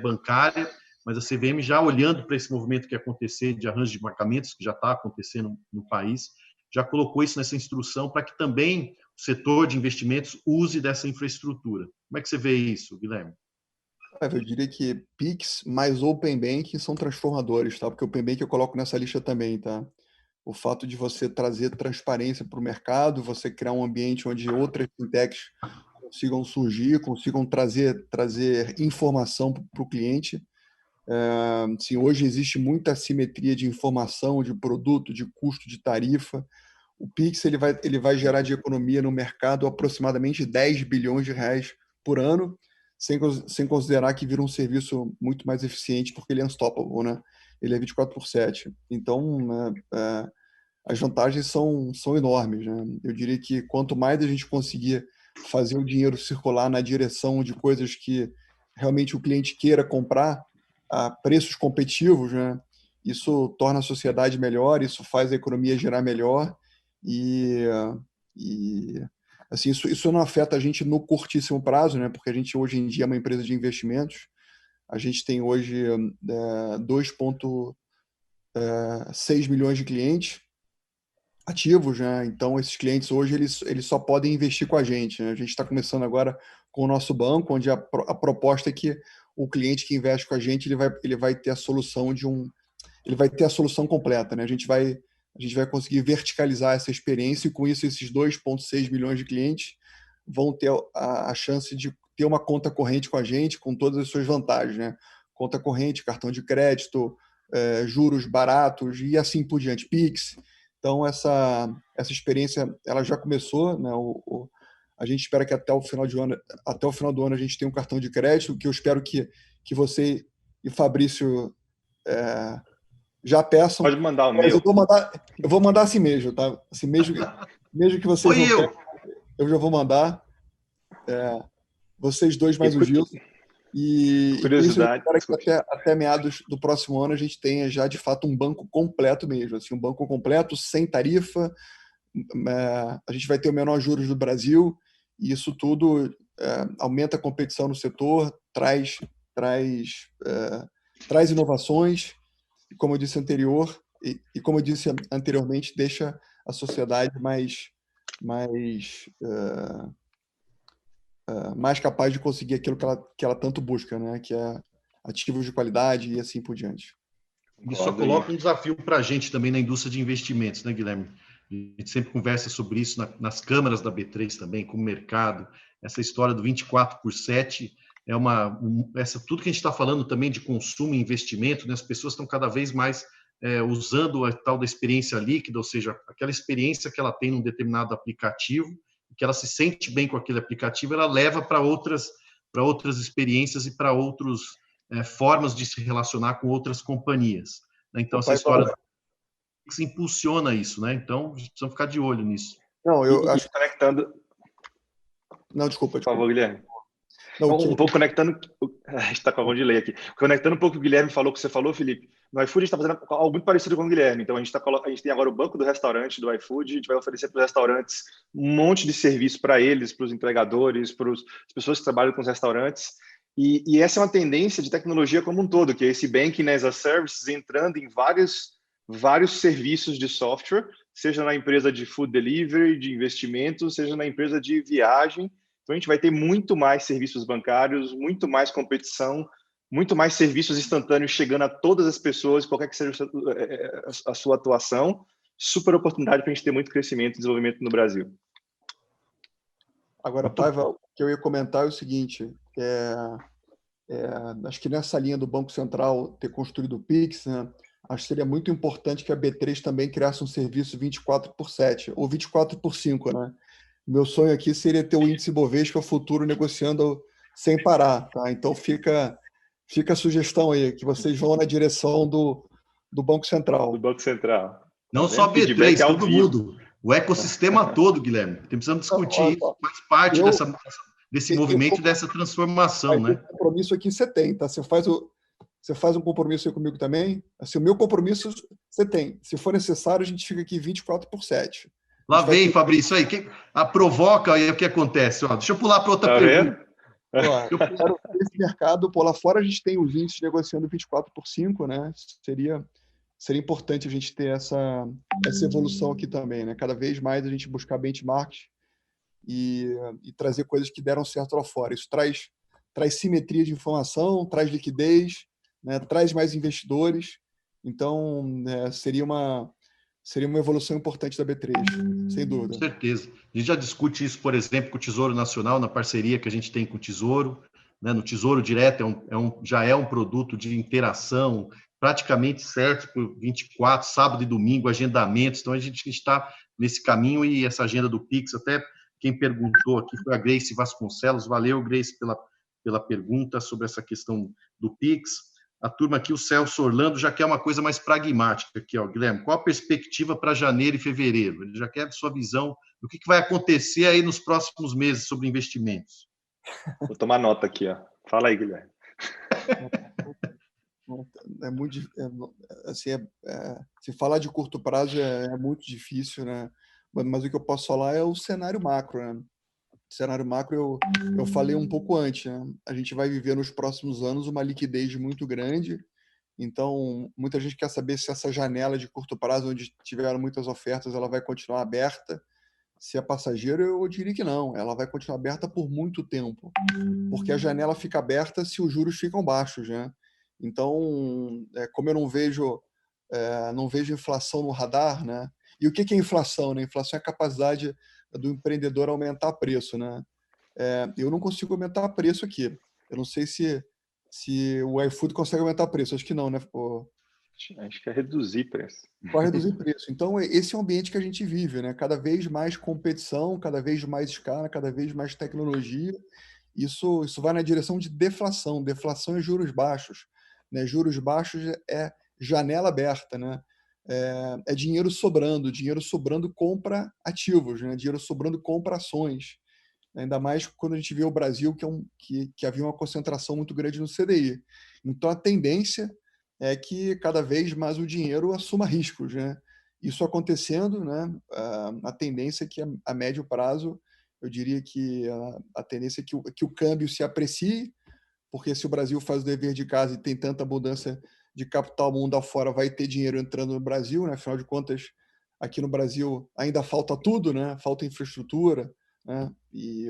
bancária, mas a CVM já olhando para esse movimento que ia acontecer de arranjo de pagamentos, que já está acontecendo no país, já colocou isso nessa instrução para que também o setor de investimentos use dessa infraestrutura. Como é que você vê isso, Guilherme? Eu diria que Pix mais Open Banking são transformadores, tá? Porque o Open Banking eu coloco nessa lista também, tá? O fato de você trazer transparência para o mercado, você criar um ambiente onde outras fintechs consigam surgir, consigam trazer informação para o cliente. Sim, hoje existe muita assimetria de informação, de produto, de custo, de tarifa. O Pix ele vai gerar de economia no mercado aproximadamente 10 bilhões de reais por ano, sem considerar que vira um serviço muito mais eficiente, porque ele é unstoppable, né? Ele é 24/7. Então, as vantagens são enormes, né? Eu diria que quanto mais a gente conseguir fazer o dinheiro circular na direção de coisas que realmente o cliente queira comprar a preços competitivos, né? Isso torna a sociedade melhor, isso faz a economia girar melhor e assim, isso não afeta a gente no curtíssimo prazo, né? Porque a gente hoje em dia é uma empresa de investimentos, a gente tem hoje 2,6 milhões de clientes ativos, né? Então esses clientes hoje eles só podem investir com a gente, né? A gente está começando agora com o nosso banco, onde a proposta é que o cliente que investe com a gente ele vai ter a solução ele vai ter a solução completa, né? A gente vai a gente vai conseguir verticalizar essa experiência e, com isso, esses 2,6 milhões de clientes vão ter a chance de ter uma conta corrente com a gente, com todas as suas vantagens, né? Conta corrente, cartão de crédito, juros baratos e assim por diante, Pix. Então, essa experiência ela já começou, né? A gente espera que até o final do ano a gente tenha um cartão de crédito, que eu espero que você e Fabrício já peçam. Pode mandar o Mas meu. eu vou mandar assim mesmo, tá? Assim, mesmo que vocês Foi não eu. peçam, eu já vou mandar. Vocês dois mais o Gilson. E com isso, eu Curiosidade. espero que até meados do próximo ano a gente tenha já, de fato, um banco completo mesmo. Assim, um banco completo, sem tarifa. A gente vai ter o menor juros do Brasil. E isso tudo aumenta a competição no setor, traz inovações. E como eu disse anteriormente, deixa a sociedade mais capaz de conseguir aquilo que ela tanto busca, né? Que é ativos de qualidade e assim por diante. Isso coloca um desafio para a gente também na indústria de investimentos, né, Guilherme? A gente sempre conversa sobre isso nas câmaras da B3 também, com o mercado. Essa história do 24/7 tudo que a gente está falando também de consumo e investimento, né? As pessoas estão cada vez mais usando a tal da experiência líquida, ou seja, aquela experiência que ela tem num determinado aplicativo, que ela se sente bem com aquele aplicativo, ela leva para outras experiências e para outras formas de se relacionar com outras companhias. Então, essa história impulsiona isso, né? Então, a gente precisa ficar de olho nisso. Não, eu acho... Conectando... Não, desculpa. Por favor, Guilherme. Não, um pouco conectando... A gente está com a mão de lei aqui. Conectando um pouco o que o Guilherme falou, que você falou, Felipe. No iFood, a gente está fazendo algo muito parecido com o Guilherme. Então, a gente tem agora o banco do restaurante do iFood. A gente vai oferecer para os restaurantes um monte de serviço para eles, para os entregadores, para as pessoas que trabalham com os restaurantes. E essa é uma tendência de tecnologia como um todo, que é esse Banking as a Service entrando em vários serviços de software, seja na empresa de food delivery, de investimento, seja na empresa de viagem. Então, a gente vai ter muito mais serviços bancários, muito mais competição, muito mais serviços instantâneos chegando a todas as pessoas, qualquer que seja a sua atuação. Super oportunidade para a gente ter muito crescimento e desenvolvimento no Brasil. Agora, Paiva, o que eu ia comentar é o seguinte, acho que nessa linha do Banco Central ter construído o Pix, né, acho que seria muito importante que a B3 também criasse um serviço 24/7, ou 24/5, né? Meu sonho aqui seria ter o índice Bovespa futuro negociando sem parar, tá? Então fica a sugestão aí, que vocês vão na direção do Banco Central. Do Banco Central. Não só a B3, todo mundo. O ecossistema todo, Guilherme. Precisamos discutir isso, faz parte desse movimento, dessa transformação, né? O compromisso aqui você tem, tá? Você faz um compromisso aí comigo também. Assim, o meu compromisso você tem. Se for necessário, a gente fica aqui 24/7. Lá vem, Fabrício, aí. Provoca aí o que acontece. Ó, deixa eu pular para outra pergunta. Eu quero esse mercado. Lá fora a gente tem os índices negociando 24/5, né? Seria importante a gente ter essa evolução aqui também, né? Cada vez mais a gente buscar benchmarks e trazer coisas que deram certo lá fora. Isso traz simetria de informação, traz liquidez, né? Traz mais investidores. Então, seria uma evolução importante da B3, sem dúvida. Com certeza. A gente já discute isso, por exemplo, com o Tesouro Nacional, na parceria que a gente tem com o Tesouro. Né? No Tesouro Direto já é um produto de interação, praticamente certo por 24, sábado e domingo, agendamentos. Então, a gente está nesse caminho e essa agenda do Pix, até quem perguntou aqui foi a Grace Vasconcelos. Valeu, Grace, pela pergunta sobre essa questão do Pix. A turma aqui, o Celso Orlando, já quer uma coisa mais pragmática aqui, ó, Guilherme. Qual a perspectiva para janeiro e fevereiro? Ele já quer sua visão do que vai acontecer aí nos próximos meses sobre investimentos. Vou tomar nota aqui, ó. Fala aí, Guilherme. Se falar de curto prazo é muito difícil, né? Mas o que eu posso falar é o cenário macro, né? O cenário macro eu falei um pouco antes, né? A gente vai viver nos próximos anos uma liquidez muito grande, então muita gente quer saber se essa janela de curto prazo, onde tiveram muitas ofertas, ela vai continuar aberta. Se é passageiro, eu diria que não, ela vai continuar aberta por muito tempo, porque a janela fica aberta se os juros ficam baixos, né? Então, como eu não vejo não vejo inflação no radar, né? E o que é inflação, né? Inflação é a capacidade do empreendedor aumentar preço, né? Eu não consigo aumentar preço aqui. Eu não sei se o iFood consegue aumentar preço. Acho que não, né? Pô, acho que é reduzir preço. para reduzir preço. Então, esse é o ambiente que a gente vive, né? Cada vez mais competição, cada vez mais escala, cada vez mais tecnologia. Isso vai na direção de deflação. Deflação é juros baixos, né? Juros baixos é janela aberta, né? É dinheiro sobrando. Dinheiro sobrando compra ativos, né? Dinheiro sobrando compra ações. Ainda mais quando a gente vê o Brasil, que havia uma concentração muito grande no CDI. Então, a tendência é que cada vez mais o dinheiro assuma riscos, né? Isso acontecendo, né? A tendência é que a médio prazo, eu diria que a tendência é que o câmbio se aprecie, porque se o Brasil faz o dever de casa e tem tanta abundância de capital mundo afora, vai ter dinheiro entrando no Brasil, né? Afinal de contas, aqui no Brasil ainda falta tudo, né? Falta infraestrutura, né? E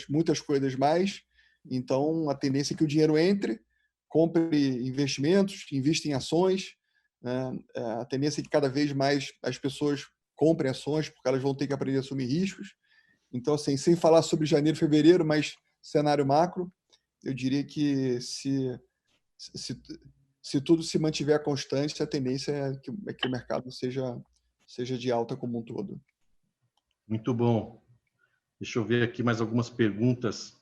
muitas coisas mais. Então, a tendência é que o dinheiro entre, compre investimentos, invista em ações, né? A tendência é que cada vez mais as pessoas comprem ações, porque elas vão ter que aprender a assumir riscos. Então, assim, sem falar sobre janeiro e fevereiro, mas cenário macro, eu diria que se tudo se mantiver constante, a tendência é que o mercado seja de alta como um todo. Muito bom. Deixa eu ver aqui mais algumas perguntas.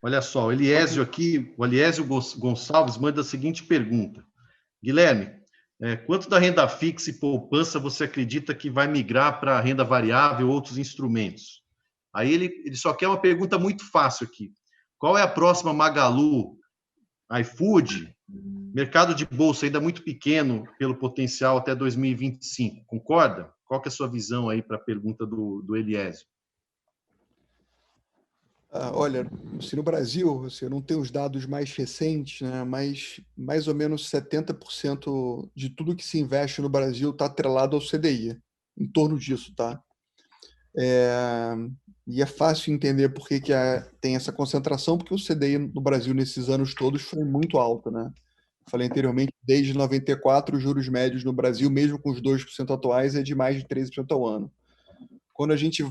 Olha só, o Eliésio Gonçalves manda a seguinte pergunta. Guilherme, quanto da renda fixa e poupança você acredita que vai migrar para a renda variável ou outros instrumentos? Aí ele só quer uma pergunta muito fácil aqui. Qual é a próxima Magalu, iFood? Mercado de bolsa ainda muito pequeno pelo potencial até 2025. Concorda? Qual que é a sua visão aí para a pergunta do Eliésio? Olha, se no Brasil, você não tem os dados mais recentes, né, mas mais ou menos 70% de tudo que se investe no Brasil está atrelado ao CDI, em torno disso, tá? E é fácil entender por que tem essa concentração, porque o CDI no Brasil nesses anos todos foi muito alto, né? Falei anteriormente, desde 94, os juros médios no Brasil, mesmo com os 2% atuais, é de mais de 13% ao ano. Quando a gente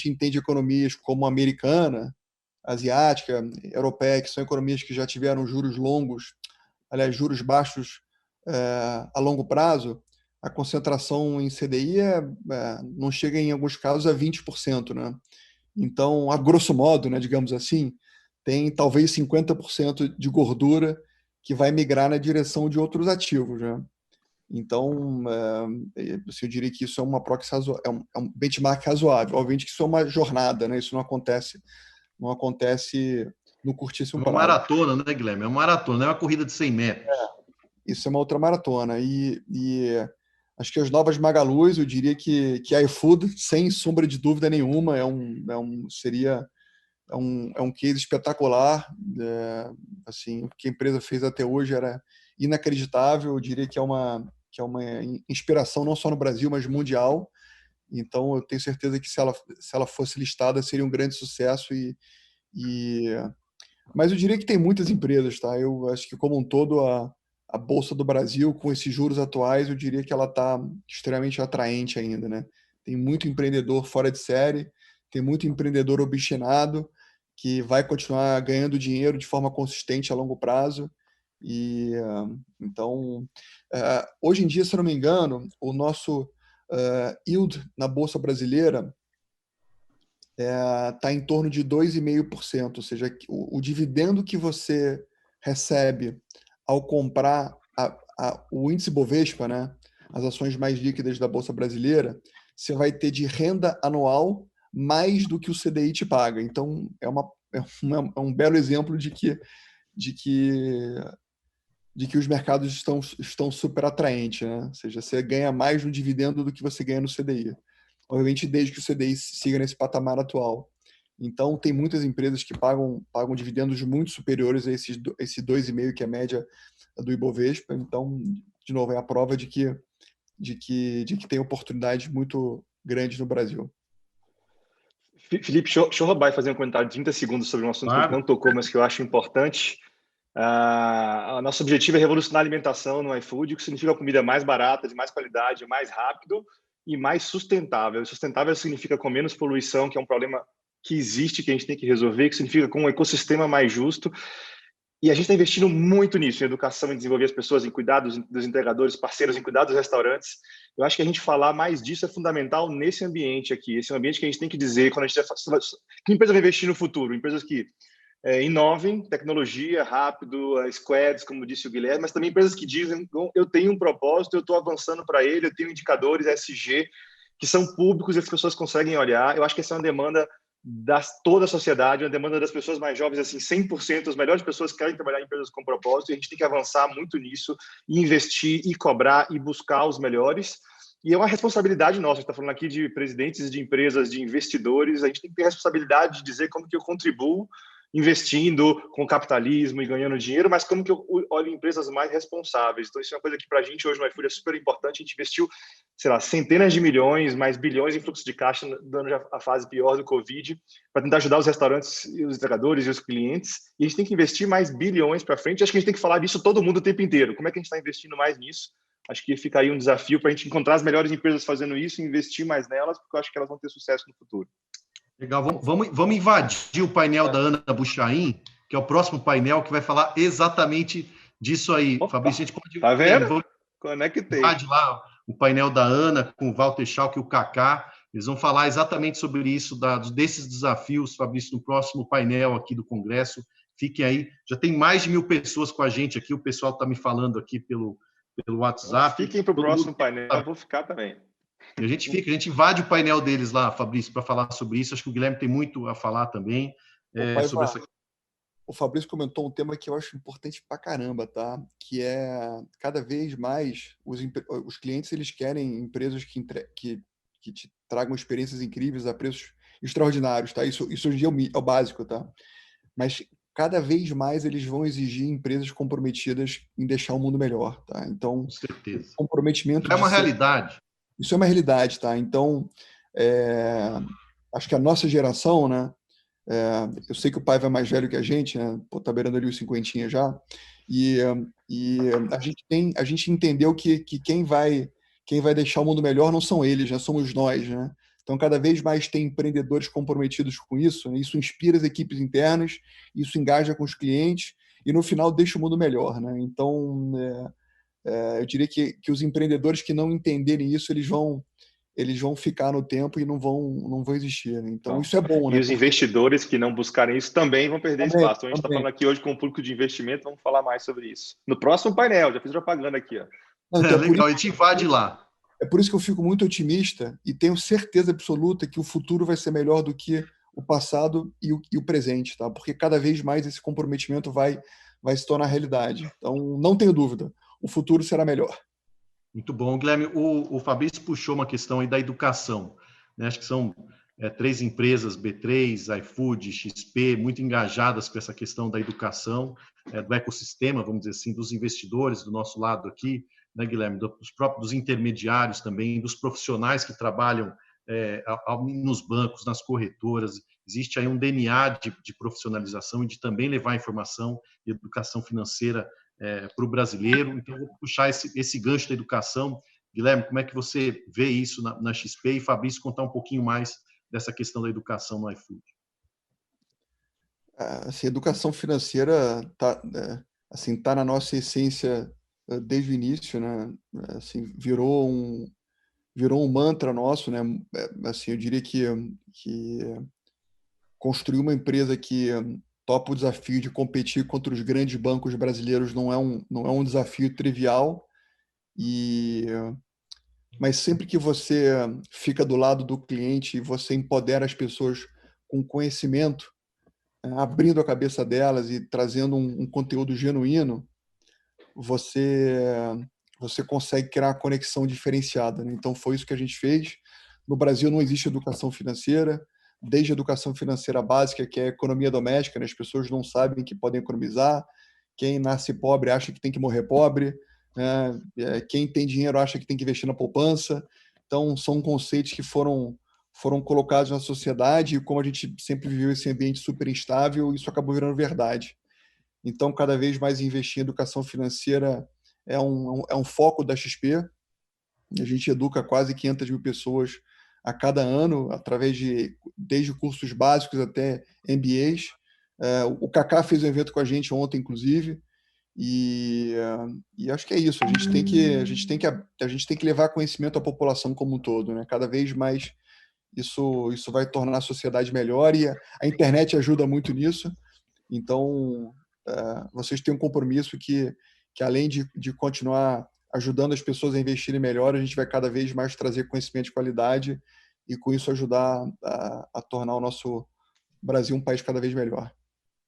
entende economias como a americana, asiática, europeia, que são economias que já tiveram juros longos, aliás, juros baixos a longo prazo, a concentração em CDI não chega, em alguns casos, a 20%, né? Então, a grosso modo, né, digamos assim, tem talvez 50% de gordura que vai migrar na direção de outros ativos, né? Então, eu diria que isso é uma proxy é um benchmark razoável. Obviamente que isso é uma jornada, né? Isso não acontece no curtíssimo prazo. É uma maratona, né, Guilherme? É uma maratona, não é uma corrida de 100 metros. Isso é uma outra maratona. E acho que as novas Magalus, eu diria que a iFood, sem sombra de dúvida nenhuma, seria um case espetacular. Assim, o que a empresa fez até hoje era inacreditável. Eu diria que é uma inspiração não só no Brasil, mas mundial. Então, eu tenho certeza que se ela fosse listada, seria um grande sucesso. Mas eu diria que tem muitas empresas, tá? Eu acho que, como um todo, a Bolsa do Brasil, com esses juros atuais, eu diria que ela está extremamente atraente ainda, né? Tem muito empreendedor fora de série, tem muito empreendedor obstinado, que vai continuar ganhando dinheiro de forma consistente a longo prazo. Então, hoje em dia, se eu não me engano, o nosso yield na Bolsa Brasileira está em torno de 2,5%, ou seja, o dividendo que você recebe ao comprar o índice Bovespa, né, as ações mais líquidas da Bolsa Brasileira, você vai ter de renda anual mais do que o CDI te paga. Então, é um belo exemplo de que os mercados estão super atraentes, né? Ou seja, você ganha mais no dividendo do que você ganha no CDI. Obviamente, desde que o CDI siga nesse patamar atual. Então, tem muitas empresas que pagam dividendos muito superiores a esse 2,5%, que é a média do Ibovespa. Então, de novo, é a prova de que tem oportunidades muito grandes no Brasil. Felipe, deixa eu roubar e fazer um comentário de 30 segundos sobre um assunto que a gente não tocou, mas que eu acho importante. Nosso objetivo é revolucionar a alimentação no iFood, o que significa comida mais barata, de mais qualidade, mais rápido e mais sustentável. Sustentável significa com menos poluição, que é um problema que existe, que a gente tem que resolver, que significa com um ecossistema mais justo. E a gente está investindo muito nisso, em educação, em desenvolver as pessoas, em cuidar dos entregadores, parceiros, em cuidar dos restaurantes. Eu acho que a gente falar mais disso é fundamental nesse ambiente aqui. Esse é um ambiente que a gente tem que dizer quando a gente que empresa vai investir no futuro? Empresas que inovem, tecnologia, rápido, squads, como disse o Guilherme, mas também empresas que dizem, eu tenho um propósito, eu estou avançando para ele, eu tenho indicadores ESG que são públicos e as pessoas conseguem olhar. Eu acho que essa é uma demanda toda a sociedade, uma demanda das pessoas mais jovens, assim, 100%, as melhores pessoas querem trabalhar em empresas com propósito, e a gente tem que avançar muito nisso, e investir, e cobrar, e buscar os melhores. E é uma responsabilidade nossa, a gente está falando aqui de presidentes de empresas, de investidores, a gente tem que ter a responsabilidade de dizer como que eu contribuo investindo com capitalismo e ganhando dinheiro, mas como que eu olho empresas mais responsáveis. Então, isso é uma coisa que para a gente hoje no iFood é super importante. A gente investiu, sei lá, centenas de milhões, mais bilhões em fluxo de caixa, dando já a fase pior do Covid, para tentar ajudar os restaurantes, os entregadores e os clientes. E a gente tem que investir mais bilhões para frente. Acho que a gente tem que falar disso todo mundo o tempo inteiro. Como é que a gente está investindo mais nisso? Acho que fica aí um desafio para a gente encontrar as melhores empresas fazendo isso e investir mais nelas, porque eu acho que elas vão ter sucesso no futuro. Legal, vamos invadir o painel da Ana Buchaim, que é o próximo painel que vai falar exatamente disso aí. Opa, Fabrício, a gente pode... Tá vendo? Conectei. Invadir lá o painel da Ana com o Walter Schalk e o Kaká. Eles vão falar exatamente sobre isso, desses desafios, Fabrício, no próximo painel aqui do Congresso. Fiquem aí. Já tem mais de 1.000 pessoas com a gente aqui. O pessoal está me falando aqui pelo WhatsApp. Fiquem para o próximo painel, eu vou ficar também. E a gente invade o painel deles lá, Fabrício, para falar sobre isso. Acho que o Guilherme tem muito a falar também sobre essa. O Fabrício comentou um tema que eu acho importante pra caramba, tá? Que é, cada vez mais, os clientes eles querem empresas que te tragam experiências incríveis a preços extraordinários, tá? Isso hoje em dia é o básico, tá? Mas cada vez mais eles vão exigir empresas comprometidas em deixar o mundo melhor, tá? Então, com certeza. Comprometimento é uma realidade. Isso é uma realidade, tá? Então, acho que a nossa geração, né? Eu sei que o pai vai mais velho que a gente, né? Pô, tá beirando ali os 50 já. E a gente entendeu que quem vai deixar o mundo melhor não são eles, né? Somos nós, né? Então, cada vez mais tem empreendedores comprometidos com isso, né? Isso inspira as equipes internas, isso engaja com os clientes e, no final, deixa o mundo melhor, né? Então, eu diria que os empreendedores que não entenderem isso, eles vão ficar no tempo e não vão existir, né? Então, isso é bom, né? E os investidores que não buscarem isso também vão perder espaço. Então, a gente está falando aqui hoje com o público de investimento, vamos falar mais sobre isso. No próximo painel, já fiz propaganda aqui. Ó. Então, legal, a gente invade lá. É por isso que eu fico muito otimista e tenho certeza absoluta que o futuro vai ser melhor do que o passado e o presente, tá? Porque cada vez mais esse comprometimento vai se tornar realidade. Então, não tenho dúvida, o futuro será melhor. Muito bom. Guilherme, o Fabrício puxou uma questão aí da educação, né? Acho que são 3 empresas, B3, iFood, XP, muito engajadas com essa questão da educação, do ecossistema, vamos dizer assim, dos investidores do nosso lado aqui, né, Guilherme, dos intermediários também, dos profissionais que trabalham nos bancos, nas corretoras. Existe aí um DNA de profissionalização e de também levar informação e educação financeira para o brasileiro. Então, eu vou puxar esse gancho da educação. Guilherme, como é que você vê isso na XP? E Fabrício, contar um pouquinho mais dessa questão da educação no iFood. Assim, educação financeira tá na nossa essência desde o início, né? Assim, virou um mantra nosso, né? Assim, eu diria que construir uma empresa que topa o desafio de competir contra os grandes bancos brasileiros não é um desafio trivial, mas sempre que você fica do lado do cliente e você empodera as pessoas com conhecimento, abrindo a cabeça delas e trazendo um conteúdo genuíno, você consegue criar uma conexão diferenciada, né? Então, foi isso que a gente fez. No Brasil não existe educação financeira, desde a educação financeira básica, que é a economia doméstica, né? As pessoas não sabem que podem economizar, quem nasce pobre acha que tem que morrer pobre, né? Quem tem dinheiro acha que tem que investir na poupança. Então, são conceitos que foram colocados na sociedade e como a gente sempre viveu esse ambiente super instável, isso acabou virando verdade. Então, cada vez mais investir em educação financeira é um foco da XP. A gente educa quase 500 mil pessoas a cada ano, desde cursos básicos até MBAs. O Kaká fez um evento com a gente ontem, inclusive, e acho que é isso. A gente tem que levar conhecimento à população como um todo, né? Cada vez mais isso vai tornar a sociedade melhor, e a internet ajuda muito nisso. Então, vocês têm um compromisso que além de continuar ajudando as pessoas a investirem melhor, a gente vai cada vez mais trazer conhecimento de qualidade e, com isso, ajudar a tornar o nosso Brasil um país cada vez melhor.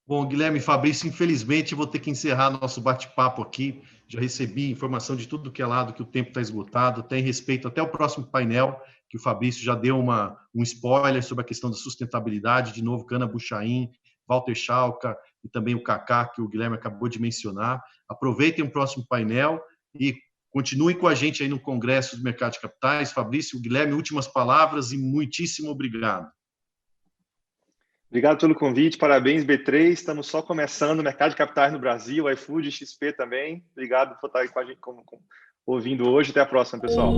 Bom, Guilherme e Fabrício, infelizmente vou ter que encerrar nosso bate-papo aqui. Já recebi informação de tudo que é lado, que o tempo está esgotado. Tem respeito até o próximo painel, que o Fabrício já deu um spoiler sobre a questão da sustentabilidade. De novo, Cana Buchaim, Walter Schalka e também o Kaká, que o Guilherme acabou de mencionar. Aproveitem o próximo painel e continuem com a gente aí no Congresso do Mercado de Capitais. Fabrício, Guilherme, últimas palavras e muitíssimo obrigado. Obrigado pelo convite, parabéns B3, estamos só começando o mercado de capitais no Brasil, iFood, XP também. Obrigado por estar aí com a gente ouvindo hoje, até a próxima, pessoal.